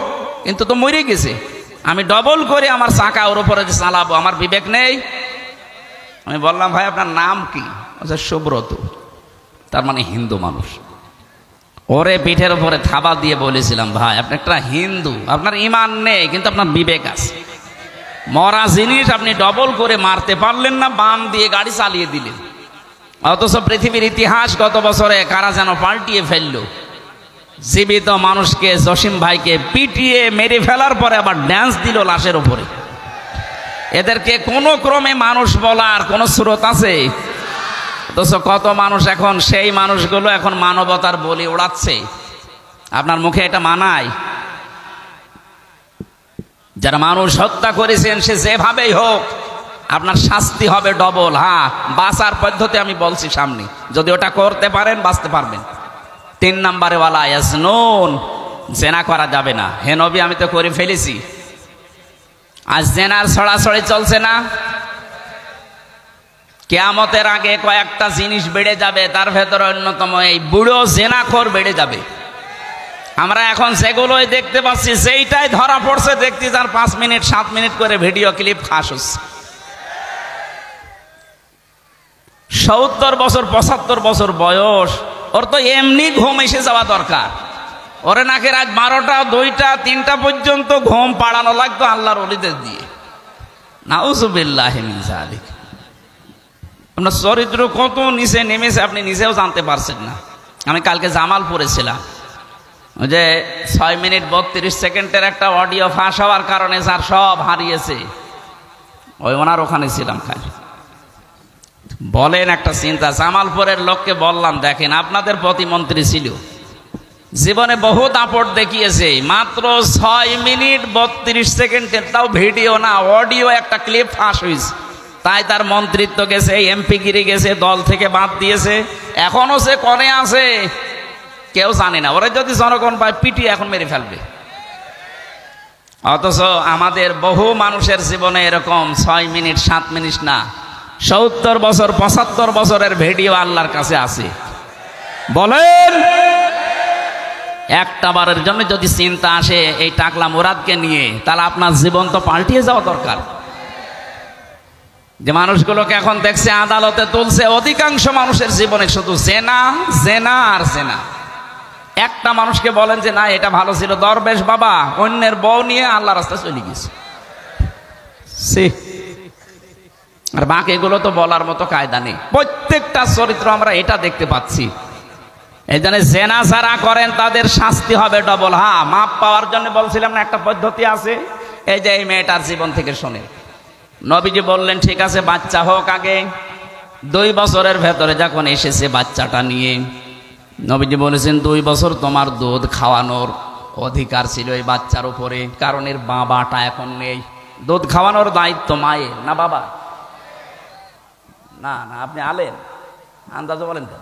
কিন্তু তো মরে গেছে, আমি ডবল করে আমার চাকা ওর উপরে চালাবো, আমার বিবেক নেই? আমি বললাম ভাই আপনার নাম কি? আচ্ছা সুব্রত। তার মানে হিন্দু মানুষ। ওরে পিঠের উপরে থাবা দিয়ে বলেছিলাম ভাই আপনি একটা হিন্দু, আপনার ইমান নেই কিন্তু আপনার বিবেক আছে, মরা জিনিস আপনি ডবল করে মারতে পারলেন না, বাম দিয়ে গাড়ি চালিয়ে দিলেন। অথচ পৃথিবীর ইতিহাস গত বছরে কারা যেন পাল্টিয়ে ফেললো, জীবিত মানুষকে জসিম ভাইকে পিটিয়ে মেরে ফেলার পরে আবার ড্যান্স দিল লাশের উপরে। এদেরকে কোনো ক্রমে মানুষ বলার কোনো স্রোত আছে? অথচ কত মানুষ এখন সেই মানুষগুলো এখন মানবতার বলি উড়াচ্ছে। আপনার মুখে এটা মানায়? যারা মানুষ হত্যা করেছেন সে যেভাবেই হোক আপনার শাস্তি হবে ডবল। হ্যাঁ, বাঁচার পদ্ধতি আমি বলছি সামনে, যদি ওটা করতে পারেন বাঁচতে পারবেন। 3 নম্বরে ওয়ালা ইয়াজনুন, জেনা করা যাবে না। হে নবী আমি তো করে ফেলেছি। আজ জেনার ছড়াছড়ি চলছে না? কিয়ামতের আগে কয়েকটা জিনিস বেড়ে যাবে, তার ভেতরে অন্যতম এই বুড়ো জেনাখোর বেড়ে যাবে। আমরা এখন সেগুলোই দেখতে পাচ্ছি, যেইটাই ধরা পড়ছে দেখছি তার 5 মিনিট 7 মিনিট করে ভিডিও ক্লিপ ফাঁস হচ্ছে। 70 বছর 75 বছর বয়স, ওর তো এমনি ঘুম এসে যাওয়া দরকার। ওরে নাকি রাত 12টা 2টা 3টা পর্যন্ত ঘুম পাড়ানো লাগতো আল্লাহর ওলিদের দিয়ে। নাউযুবিল্লাহি মিন যালিক। আপনার চরিত্র কত নিচে নেমেছে আপনি নিজেও জানতে পারছেন না। আমি কালকে জামালপুরে ছিলাম, ওই যে 6 মিনিট 32 সেকেন্ডের একটা অডিও ফাঁস হওয়ার কারণে যার সব হারিয়েছে, ওই ওনার ওখানে ছিলাম। খালি বলেন একটা চিন্তা, জামালপুরের লোককে বললাম দেখেন আপনাদের প্রতিমন্ত্রী ছিল, জীবনে বহু দাপট দেখিয়েছে, মাত্র 6 মিনিট 32 সেকেন্ডের, তাও ভিডিও না অডিও একটা ক্লিপ ফাঁস হয়েছে, তাই তার মন্ত্রিত্ব গেছে, এমপি গিরি গেছে, দল থেকে বাদ দিয়েছে, এখনো সে কনে আছে কেউ জানে না। ওরা যদি জনগণ পায় পিটিয়ে এখন মেরে ফেলবে। অথচ আমাদের বহু মানুষের জীবনে এরকম 6 মিনিট 7 মিনিট না, 70 বছর 75 বছরের ভিডিও আল্লাহর কাছে আছে। বলেন একটা বারের জন্য যদি চিন্তা আসে এই টাকলা মুরাদকে নিয়ে, তাহলে আপনার জীবন তো পাল্টিয়ে যাওয়া দরকার। যে মানুষগুলোকে এখন দেখছে আদালতে তুলছে, অধিকাংশ মানুষের জীবনে শুধু জেনা জেনা আর জেনা। একটা মানুষকে বলেন যে না এটা ভালো ছিল, দরবেশ বাবা অন্যের বউ নিয়ে আল্লাহ রাস্তায় চলে গেছে, আর বাকি এগুলো তো বলার মতো কায়দা নেই। প্রত্যেকটা চরিত্র আমরা এটা দেখতে পাচ্ছি। এই জন্য জেনা যারা করেন তাদের শাস্তি হবে ডবল। হ্যাঁ, মাপ পাওয়ার জন্য বলছিলাম না একটা পদ্ধতি আছে, এই যে এই মেয়েটার জীবন থেকে শুনে নবীজি বললেন ঠিক আছে বাচ্চা হোক আগে। 2 বছরের ভেতরে যখন এসেছে বাচ্চাটা নিয়ে, নবীজি বলেছেন 2 বছর তোমার দুধ খাওয়ানোর অধিকার ছিল এই বাচ্চার উপরে, কারণ এর বাবাটা এখন নেই। দুধ খাওয়ানোর দায়িত্ব মায়ের না বাবা? না না, আপনি আলেন, আন্দাজে বলেন তো,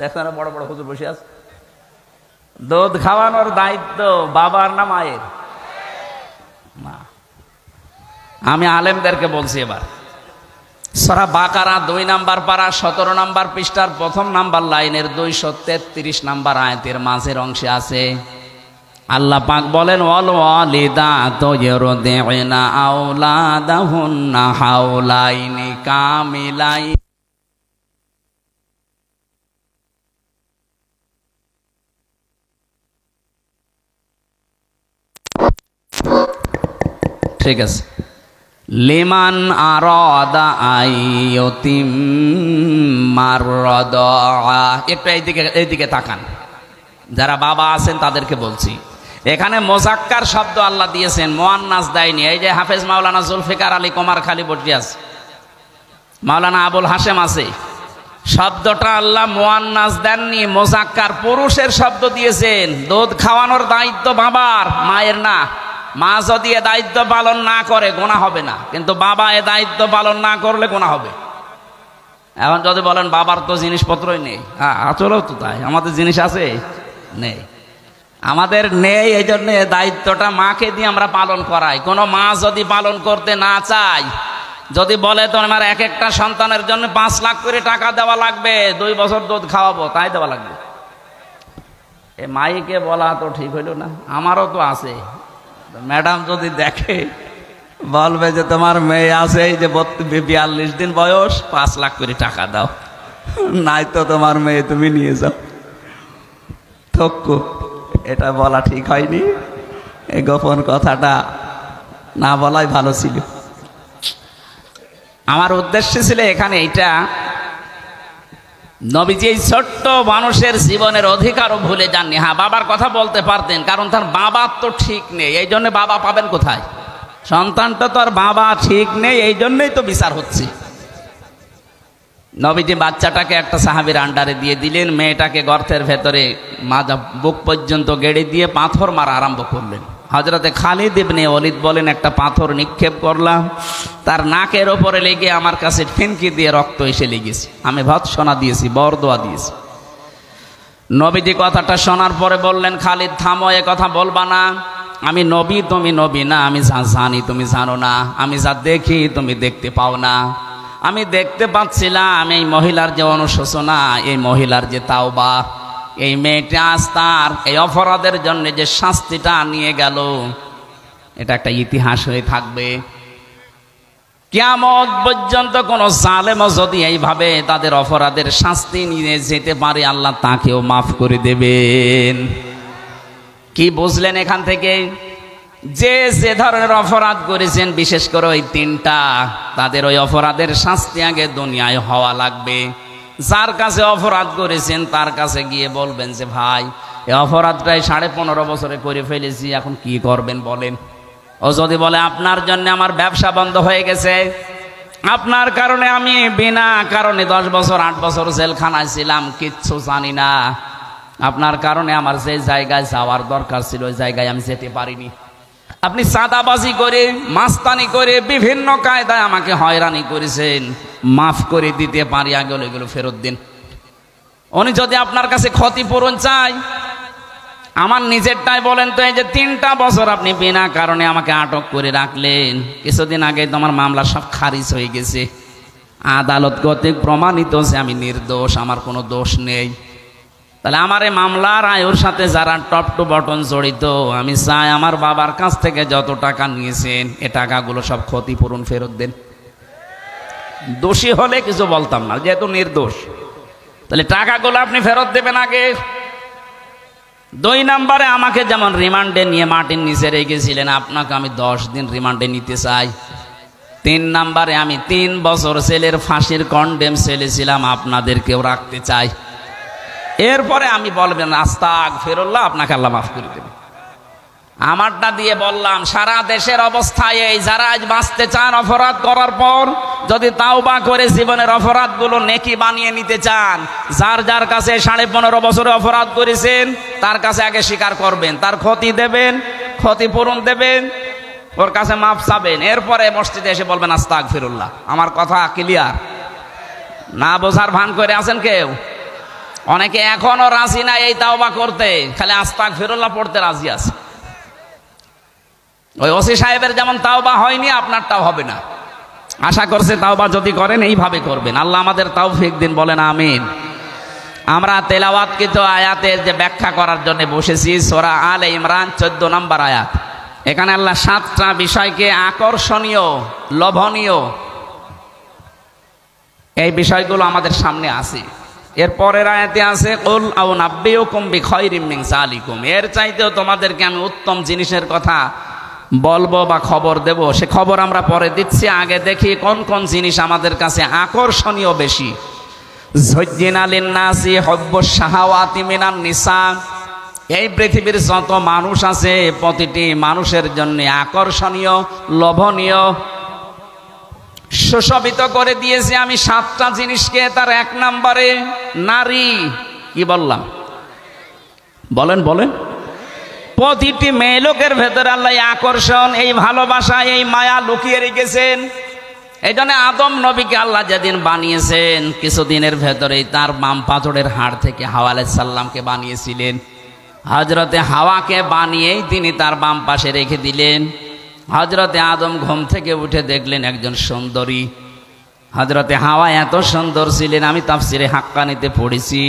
দেখেন বড় বড় হুজুর বসে আছে। দুধ খাওয়ানোর দায়িত্ব বাবার না মায়ের? না, আমি আলেমদেরকে বলছি এবার। সূরা বাকারা 2 নম্বর পারা 17 নম্বর পৃষ্ঠার 1 নম্বর লাইনের 233 নম্বর আয়াতের মাঝের অংশে আছে, আল্লাহ পাক বলেন ওয়াল ওয়ালিদাতু ইউরদি'না আওলাদাহুন্না হাওলাইনি কামিলাইন। ঠিক আছে, লিমান আরাদা আইয়ুতিম্মার রাদা। একটু এইদিকে তাকান, যারা বাবা আছেন তাদেরকে বলছি। এখানে মোজাক্কার শব্দ আল্লাহ দিয়েছেন, মুয়ান্নাস দেয়নি। এই যে হাফেজ মাওলানা জুলফিকার আলী কুমারখালী বসে আছে, মাওলানা আবুল হাশেম আছে, শব্দটা আল্লাহ মুয়ান্নাস দেননি, মোজাক্কার পুরুষের শব্দ দিয়েছেন। দুধ খাওয়ানোর দায়িত্ব বাবার, মায়ের না। মা যদি এ দায়িত্ব পালন না করে গোনা হবে না, কিন্তু বাবা এ দায়িত্ব পালন না করলে গোনা হবে। এখন যদি বলেন বাবার তো জিনিসপত্রই নেই, হ্যাঁ আসলেও তো তাই, আমাদের জিনিস আছে নেই, আমাদের নেই, এই জন্য দায়িত্বটা মাকে দিয়ে আমরা পালন করাই। কোনো মা যদি পালন করতে না চায়, যদি বলে তো আমার এক একটা সন্তানের জন্য 5 লাখ করে টাকা দেওয়া লাগবে, 2 বছর দুধ খাওয়াবো, তাই দেওয়া লাগবে। এ মাইকে বলা তো ঠিক হইল না। আমারও তো আছে, ম্যাডাম যদি দেখে বলবে যে তোমার মেয়ে আছে এই যে 42 দিন বয়স, 5 লাখ করে টাকা দাও, নাই তো তোমার মেয়ে তুমি নিয়ে যাও। থক্কু, এটা বলা ঠিক হয়নি, এই গোপন কথাটা না বলাই ভালো ছিল। আমার উদ্দেশ্য ছিল এখানে এইটা, নবীজি এই ছোট্ট মানুষের জীবনের অধিকারও ভুলে যাননি। হ্যাঁ, বাবার কথা বলতে পারতেন, কারণ তার বাবার তো ঠিক নেই, এই জন্য বাবা পাবেন কোথায়? সন্তানটা তো আর বাবা ঠিক নেই, এই জন্যই তো বিচার হচ্ছে। নবীজি বাচ্চাটাকে একটা সাহাবীর আন্ডারে দিয়ে দিলেন, মেয়েটাকে গর্তের ভেতরে মাজা বুক পর্যন্ত গেড়ে দিয়ে পাথর মারা আরম্ভ করলেন। হযরতে খালিদ ইবনে ওয়ালিদ বলেন, একটা পাথর নিক্ষেপ করলাম, তার নাকের ওপরে লেগে আমার কাছে ফিনকি দিয়ে রক্ত এসে লেগেছে। আমি ভৎসনা দিয়েছি, বরদোয়া দিয়েছি। নবীজি কথাটা শোনার পরে বললেন, খালিদ থামো, এ কথা বলবা না। আমি নবী, তুমি নবী না। আমি যা জানি তুমি জানো না, আমি যা দেখি তুমি দেখতে পাও না। আমি দেখতে পাচ্ছিলাম এই মহিলার যে অনুশোচনা, এই মহিলার যে তাওবা, এই মেয়েটা আজ তার এই অপরাধের জন্য যে শাস্তিটা নিয়ে গেল, এটা একটা ইতিহাস হয়ে থাকবে। কিয়ামত পর্যন্ত কোন জালেম যদি এইভাবে তাদের অপরাধের শাস্তি নিয়ে যেতে পারে, আল্লাহ তাকেও মাফ করে দেবেন। কি বুঝলেন এখান থেকে? যে ধরনের অপরাধ করেছেন, বিশেষ করে ওই 3টা, তাদের ওই অপরাধের শাস্তি আগে দুনিয়ায় হওয়া লাগবে। যার কাছে অপরাধ করেছেন তার কাছে গিয়ে বলবেন যে ভাই, এই অপরাধটাই 15.5 বছরে করে ফেলেছি, এখন কি করবেন বলেন। ও যদি বলে আপনার জন্য আমার ব্যবসা বন্ধ হয়ে গেছে, আপনার কারণে আমি বিনা কারণে 10 বছর 8 বছর জেলখানায় ছিলাম, কিচ্ছু জানি না, আপনার কারণে আমার যে জায়গায় যাওয়ার দরকার ছিল ওই জায়গায় আমি যেতে পারিনি, আপনি চাঁদাবাজি করে মাস্তানি করে বিভিন্ন কায়দায় আমাকে হয়রানি করেছেন, মাফ করে দিতে পারি, আগে এগুলো ফেরত দিন। উনি যদি আপনার কাছে ক্ষতিপূরণ চায়, আমার নিজেরটাই বলেন তো, এই যে 3টা বছর আপনি বিনা কারণে আমাকে আটক করে রাখলেন, কিছুদিন আগে তো আমার মামলা সব খারিজ হয়ে গেছে, আদালত কর্তৃক প্রমাণিত যে আমি নির্দোষ, আমার কোনো দোষ নেই। তাহলে আমার এই মামলার আয়ুর সাথে যারা টপ টু বটন জড়িত, আমি চাই আমার বাবার কাছ থেকে যত টাকা নিয়েছেন এ টাকাগুলো সব ক্ষতিপূরণ ফেরত দেন। দোষী হলে কিছু বলতাম না, যেহেতু নির্দোষ, তাহলে টাকাগুলো আপনি ফেরত দেবেন আগে। 2 নম্বরে আমাকে যেমন রিমান্ডে নিয়ে মাটির নিচে রেখেছিলেন, আপনাকে আমি 10 দিন রিমান্ডে নিতে চাই। 3 নম্বরে আমি 3 বছর সেলের ফাঁসির কন্ডেম সেলে ছিলাম, আপনাদেরকেও রাখতে চাই। এরপরে আমি বলবেন আস্তাগফিরুল্লাহ, আপনাকে আল্লাহ মাফ করে দেবে। আমারটা দিয়ে বললাম, সারা দেশের অবস্থায় এই যারা আজ বাঁচতে চান অপরাধ করার পর, যদি তাওবা করে জীবনের অপরাধগুলো নেকি বানিয়ে নিতে চান, যার যার কাছে 15.5 বছরে অপরাধ করেছেন তার কাছে আগে স্বীকার করবেন, তার ক্ষতি দেবেন, ক্ষতিপূরণ দেবেন, ওর কাছে মাফ চাবেন, এরপরে মসজিদে এসে বলবেন আস্তাগফিরুল্লাহ। আমার কথা ক্লিয়ার? না বোঝার ভান করে আছেন কেউ? অনেকে এখনো রাজি না এই তাওবা করতে, খালি আস্তাগফিরুল্লাহ পড়তে রাজি আছে। ওই ওসি সাহেবের যেমন তাওবা হয়নি, আপনারটাও হবে না। আশা করছে তাওবা যদি করেন এইভাবে করবেন। আল্লাহ আমাদের তৌফিক দিন, বলেন আমিন। আমরা তেলাওয়াতকৃত আয়াতের যে ব্যাখ্যা করার জন্য বসেছি, সূরা আলে ইমরান 14 নম্বর আয়াত। এখানে আল্লাহ 7টা বিষয়কে আকর্ষণীয়, লোভনীয়, এই বিষয়গুলো আমাদের সামনে আছে। এর পরের আয়াতে আছে কুল আউ নাব্বিউকুম বিখায়রিম মিন যালিকুম, এর চাইতেও তোমাদেরকে আমি উত্তম জিনিসের কথা বলবো বা খবর দেব। সে খবর আমরা পরে দিচ্ছি, আগে দেখি কোন কোন জিনিস আমাদের কাছে আকর্ষণীয় বেশি। যুজ্জিনা লিন্নাসি হুব্বুশ শাহাওয়াতি মিনান নিসা, এই পৃথিবীর যত মানুষ আছে প্রতিটি মানুষের জন্য আকর্ষণীয়, লোভনীয়, সুশোভিত করে দিয়েছি আমি 7টা জিনিসকে। তার 1 নম্বরে নারী। কি বললাম? বলেন বলেন। প্রতিটি মেয়ে লোকের ভেতরে আল্লাহ আকর্ষণ, এই ভালোবাসা, এই মায়া লুকিয়ে রেখেছেন। এই জন্য আদম নবীকে আল্লাহ যেদিন বানিয়েছেন, কিছুদিনের ভেতরেই তার বাম পাথরের হাড় থেকে হাওয়া আলাইহিস সালামকে বানিয়েছিলেন। হযরতে হাওয়াকে বানিয়েই তিনি তার বাম পাশে রেখে দিলেন। হযরতে আদম ঘুম থেকে উঠে দেখলেন একজন সুন্দরী। হযরতে হাওয়া এত সুন্দর ছিলেন, আমি তাফসিরে হাক্কানিতে পড়েছি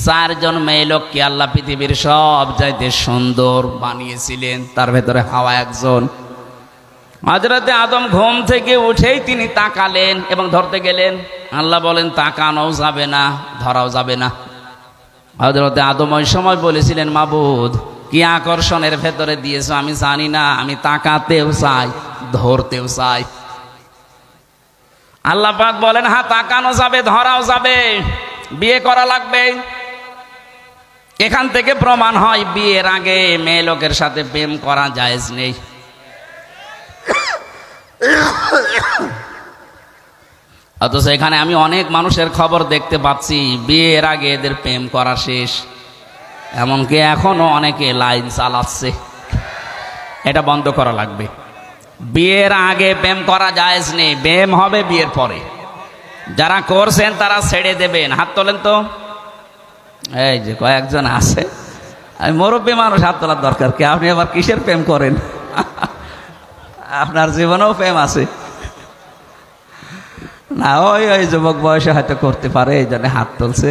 4 জন মেয়ে লোককে আল্লাহ পৃথিবীর সব চাইতে সুন্দর বানিয়েছিলেন, তার ভেতরে হাওয়া একজন। হযরতে আদম ঘুম থেকে উঠেই তিনি তাকালেন এবং ধরতে গেলেন। আল্লাহ বলেন তাকানোও যাবে না, ধরাও যাবে না। হযরতে আদম ওই সময় বলেছিলেন, মাবুদ কি আকর্ষণের ভেতরে দিয়েছো আমি জানি না, আমি তাকাতেও চাই, ধরতেও চাই। আল্লাহ পাক বলেন হ্যাঁ তাকানো যাবে, ধরাও যাবে, বিয়ে করা লাগবে। এখান থেকে প্রমাণ হয় বিয়ের আগে মেয়ে লোকের সাথে প্রেম করা জায়েজ নেই। অথচ এখানে আমি অনেক মানুষের খবর দেখতে পাচ্ছি বিয়ের আগে এদের প্রেম করা শেষ, এমনকি এখনো অনেকে লাইন চালাচ্ছে। এটা বন্ধ করা লাগবে। বিয়ের আগে প্রেম করা জায়েজ নেই, প্রেম হবে বিয়ের পরে। যারা করছেন তারা ছেড়ে দেবেন। হাত তোলেন তো। এই যে কয়েকজন আছে, আমি মুরব্বী মানুষ, হাত তোলার দরকার কি? আপনি আবার কিসের প্রেম করেন? আপনার জীবনেও প্রেম আছে না? ওই ওই যুবক বয়সে হয়তো করতে পারে, এই জন্য হাত তুলছে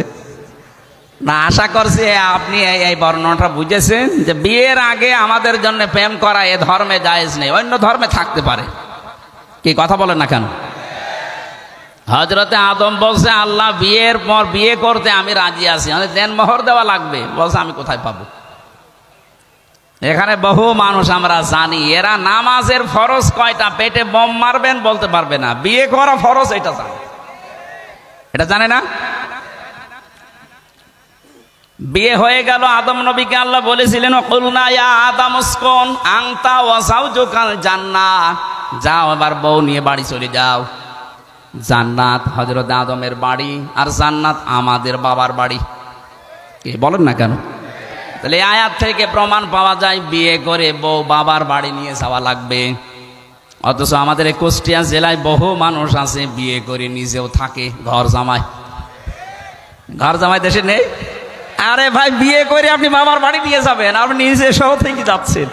না। আশা করছি আপনি এই বর্ণনাটা বুঝেছেন যে বিয়ের আগে আমাদের জন্য প্রেম করা এ ধর্মে জায়েজ নেই, অন্য ধর্মে থাকতে পারে। কি কথা বলেন না কেন? হযরতে আদম বলছে আল্লাহ বিয়ের পর বিয়ে করতে আমি রাজি আছি, দেনমোহর দেওয়া লাগবে। বলছে আমি কোথায় পাবো? এখানে বহু মানুষ আমরা জানি, এরা নামাজের ফরজ কয়টা পেটে বোম মারবেন বলতে পারবে না, বিয়ে করা ফরজ এটা জানে। এটা জানে না। বিয়ে হয়ে গেল, আদম নবীকে আল্লাহ বলেছিলেন কুলনা ইয়া আদম উসকুন আনতা ওয়া যাওজুকাল জান্নাহ, যাও এবার বউ নিয়ে বাড়ি চলে যাও। জান্নাত হযরত আদমের বাড়ি, আর জান্নাত আমাদের বাবার বাড়ি। কি বলেন না কেন? তাহলে এই আয়াত থেকে প্রমাণ পাওয়া যায় বিয়ে করে বউ বাবার বাড়ি নিয়ে যাওয়া লাগবে। অথচ আমাদের এই কুষ্টিয়া জেলায় বহু মানুষ আছে বিয়ে করে নিজেও থাকে ঘর জামাই। ঘর জামাই দেশে নেই। আরে ভাই বিয়ে করে আপনি বাবার বাড়ি নিয়ে যাবেন, আপনি নিজে সহ থেকে যাচ্ছেন।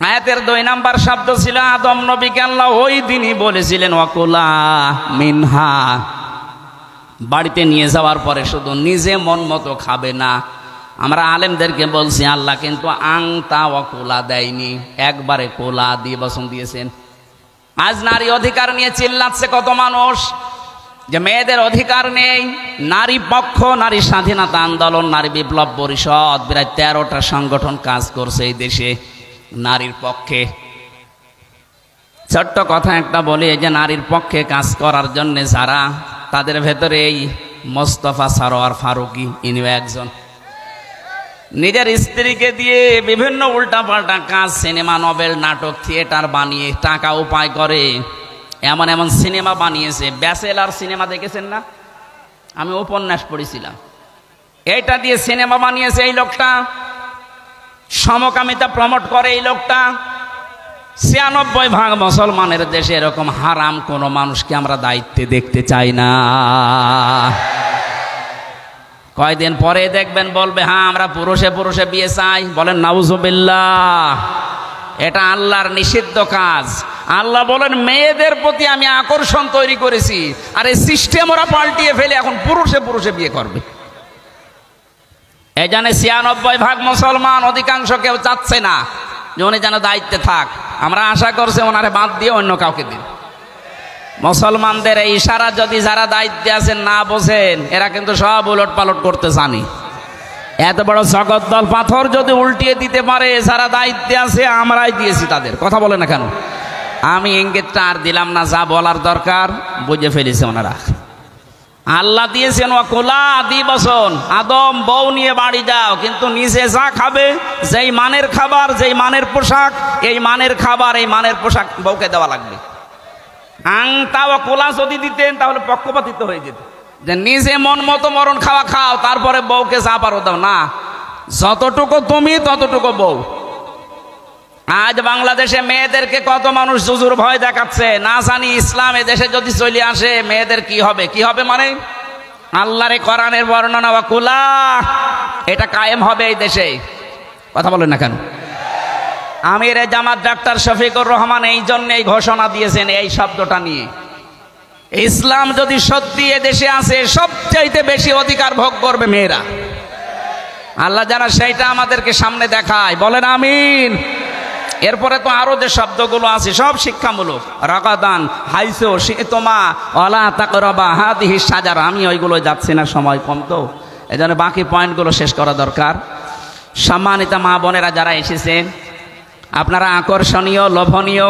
আয়াতের 2 নম্বর শব্দ ছিল আদম নবীকে আল্লাহ ওই দিনই বলেছিলেন ওয়াকুলা মিনহা, বাড়িতে নিয়ে যাওয়ার পরে শুধু নিজে মন মতো খাবে না। আমরা আলেমদেরকে বলছি আল্লাহ কিন্তু আংতা ওয়াকুলা দেয়নি, একবারে কোলা দিয়ে বসন দিয়েছেন। আজ নারী অধিকার নিয়ে চিল্লাচ্ছে কত মানুষ যে মেয়েদের অধিকার নেই। নারী পক্ষ, নারী স্বাধীনতা আন্দোলন, নারী বিপ্লব পরিষদ, প্রায় 13টা সংগঠন কাজ করছে এই দেশে নারীর পক্ষে। ছোট্ট কথা একটা বলি, এই যে নারীর পক্ষে কাজ করার জন্য যারা, তাদের ভেতরে এই মোস্তফা সরোয়ার ফারুকী ইনিও একজন। নিজের স্ত্রীকে দিয়ে বিভিন্ন উল্টাপাল্টা কাজ, সিনেমা, নভেল, নাটক, থিয়েটার বানিয়ে টাকা উপায় করে। এমন এমন সিনেমা বানিয়েছে। ব্যাচেলার সিনেমা দেখেছেন না? আমি উপন্যাস পড়েছিলাম। এইটা দিয়ে সিনেমা বানিয়েছে এই লোকটা। সমকামিতা প্রমোট করে এই লোকটা। ৯৬% মুসলমানের দেশে এরকম হারাম কোনো মানুষকে আমরা দায়িত্বে দেখতে চাই না। কয়দিন পরে দেখবেন বলবে হ্যাঁ আমরা পুরুষে পুরুষে বিয়ে চাই। বলেন নাউজুবিল্লাহ। এটা আল্লাহর নিষিদ্ধ কাজ। আল্লাহ বলেন মেয়েদের প্রতি আমি আকর্ষণ তৈরি করেছি, আর এই সিস্টেম ওরা পাল্টিয়ে ফেলে এখন পুরুষে পুরুষে বিয়ে করবে। এই জন্য ৯৬% মুসলমান অধিকাংশ কেউ চাচ্ছে না যে উনি যেন দায়িত্বে থাক। আমরা আশা করছি ওনারে বাদ দিয়ে অন্য কাউকে দিন। মুসলমানদের এই ইশারা যদি যারা দায়িত্বে আছেন না বোঝেন, এরা কিন্তু সব উলট পালট করতে জানি। এত বড় জগদ্দল পাথর যদি উল্টিয়ে দিতে পারে যারা দায়িত্বে আছে, আমরাই দিয়েছি তাদের। কথা বলে না কেন? আমি ইঙ্গিতটা আর দিলাম না, যা বলার দরকার বুঝে ফেলেছে ওনারা। আল্লাহ দিয়েছেন ওয়াকুলা দিবসন, আদম বউ নিয়ে বাড়ি যাও, কিন্তু নিজে যা খাবে, যেই মানের খাবার, যেই মানের পোশাক, এই মানের খাবার, এই মানের পোশাক বউকে দেওয়া লাগবে। আংতা ওয়াকুলা যদি দিতেন তাহলে পক্ষপাতিত্ব হয়ে যেত, যে নিজে মন মতো মরণ খাওয়া খাও, তারপরে বউকে যা পারো দাও। না, যতটুকু তুমি ততটুকু বউ। আজ বাংলাদেশে মেয়েদেরকে কত মানুষ জুজুর ভয় দেখাচ্ছে, না জানি ইসলাম এ দেশে যদি চলে আসে মেয়েদের কি হবে। কি হবে মানে আল্লাহর কোরআনের বর্ণনা ওয়াকুলা, এটা কায়েম হবে এই দেশে। কথা বলেন না কেন? আমির জামাত ডাক্তার শফিকুর রহমান এই জন্য এই ঘোষণা দিয়েছেন এই শব্দটা নিয়ে। ইসলাম যদি সত্যি এ দেশে আসে, সবচাইতে বেশি অধিকার ভোগ করবে মেয়েরা। আল্লাহ যারা সেইটা আমাদেরকে সামনে দেখায়, বলেন আমিন। এরপরে তো আরো যে শব্দগুলো আছে সব শিক্ষামূলক। রাগাদান হাইসো শিতমা ওয়ালা তাকরাবা হাদিহি শাজারা। আমি ওইগুলো যাচ্ছি না, সময় কম তো, এজন্য বাকি পয়েন্টগুলো শেষ করা দরকার। সম্মানিত মা বোনেরা যারা এসেছেন, আপনারা আকর্ষণীয়, লোভনীয়,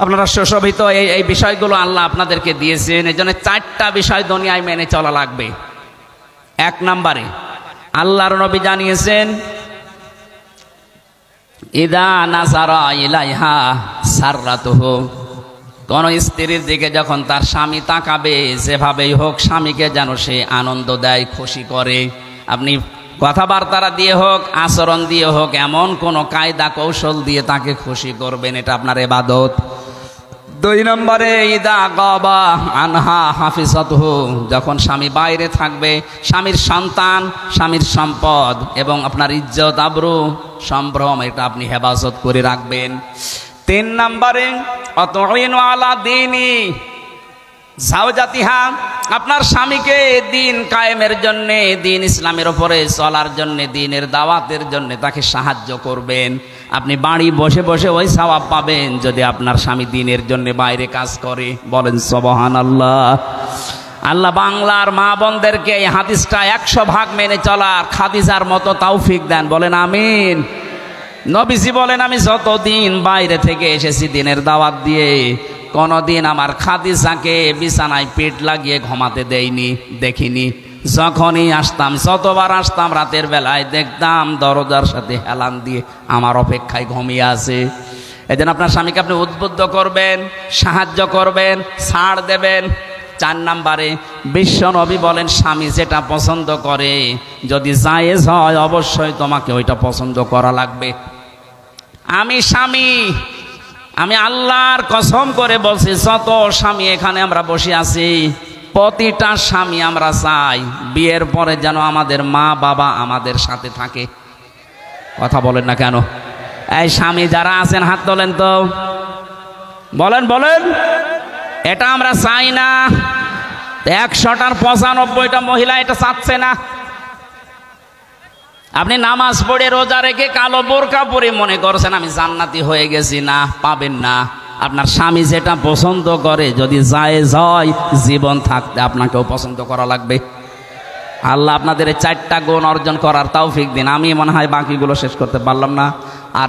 আপনারা সুশোভিত এই বিষয়গুলো আল্লাহ আপনাদেরকে দিয়েছেন। এই জন্য 4টা বিষয় দুনিয়ায় মেনে চলা লাগবে। 1 নম্বরে আল্লাহর নবী জানিয়েছেন, ইদা নাজারা ইলাইহা সাররাতুহু, কোন স্ত্রীর দিকে যখন তার স্বামী তাকাবে, যেভাবেই হোক স্বামীকে যেন সে আনন্দ দেয়, খুশি করে। আপনি কথাবার্তা দিয়ে হোক, আচরণ দিয়ে হোক, এমন কোন কায়দা কৌশল দিয়ে তাকে খুশি করবেন, এটা আপনার ইবাদত। 2 নম্বরে ইদা গাবা আনহা হাফিজাতুহু, যখন স্বামী বাইরে থাকবে, স্বামীর সন্তান, স্বামীর সম্পদ এবং আপনার ইজ্জত, আবরু, সম্ভ্রম, এটা আপনি হেফাজত করে রাখবেন। 3 নম্বরে আতুইনু আলা দীনি জাওজাতিহা, আপনার স্বামীকে দিন কায়েমের জন্য, দিন ইসলামের উপরে চলার জন্য, দিনের দাওয়াতের জন্য তাকে সাহায্য করবেন। আপনি বাড়ি বসে বসে ওই সওয়াব পাবেন যদি আপনার স্বামী দিনের জন্য বাইরে কাজ করে। বলেন সুবহানাল্লাহ। আল্লাহ বাংলার মা বোনদেরকে এই হাদিসটা 100% মেনে চলার খাদিজার মতো তৌফিক দেন। বলেন আমিন। নবীজি বলেন, আমি যতদিন বাইরে থেকে এসেছি দিনের দাওয়াত দিয়ে, কোনদিন আমার খাদিজাকে বিছানায় পেট লাগিয়ে ঘুমাতে দেইনি, দেখিনি। যখনই আসতাম, যতবার আসতাম রাতের বেলায় দেখতাম দরজার সাথে হেলান দিয়ে আমার অপেক্ষায় ঘুমিয়ে আছে। এজন্য আপনার স্বামীকে আপনি উদ্বুদ্ধ করবেন, সাহায্য করবেন, ছাড় দেবেন। 4 নম্বরে বিশ্ব নবী বলেন, স্বামী যেটা পছন্দ করে যদি জায়েজ হয়, অবশ্যই তোমাকে ওইটা পছন্দ করা লাগবে। আমি স্বামী, আমি আল্লাহর কসম করে বলছি, যত স্বামী এখানে আমরা বসে আছি, প্রতিটা স্বামী আমরা চাই বিয়ের পরে যেন আমাদের মা বাবা আমাদের সাথে থাকে। কথা বলেন না কেন? এই স্বামী যারা আছেন হাত তোলেন তো, বলেন বলেন। এটা আমরা চাই না। 100টার 95টা মহিলা এটা চাচ্ছে না। আপনি নামাজ পড়ে রোজা রেখে কালো বোরকা পরে মনে করছেন আমি জান্নাতি হয়ে গেছি, না, পাবেন না। আপনার স্বামী যেটা পছন্দ করে যদি জায়েজ হয়, জীবন থাকতে আপনাকেও পছন্দ করা লাগবে। আল্লাহ আপনাদের 4টা গুণ অর্জন করার তৌফিক দিন। আমি মনে হয় বাকিগুলো শেষ করতে পারলাম না। আর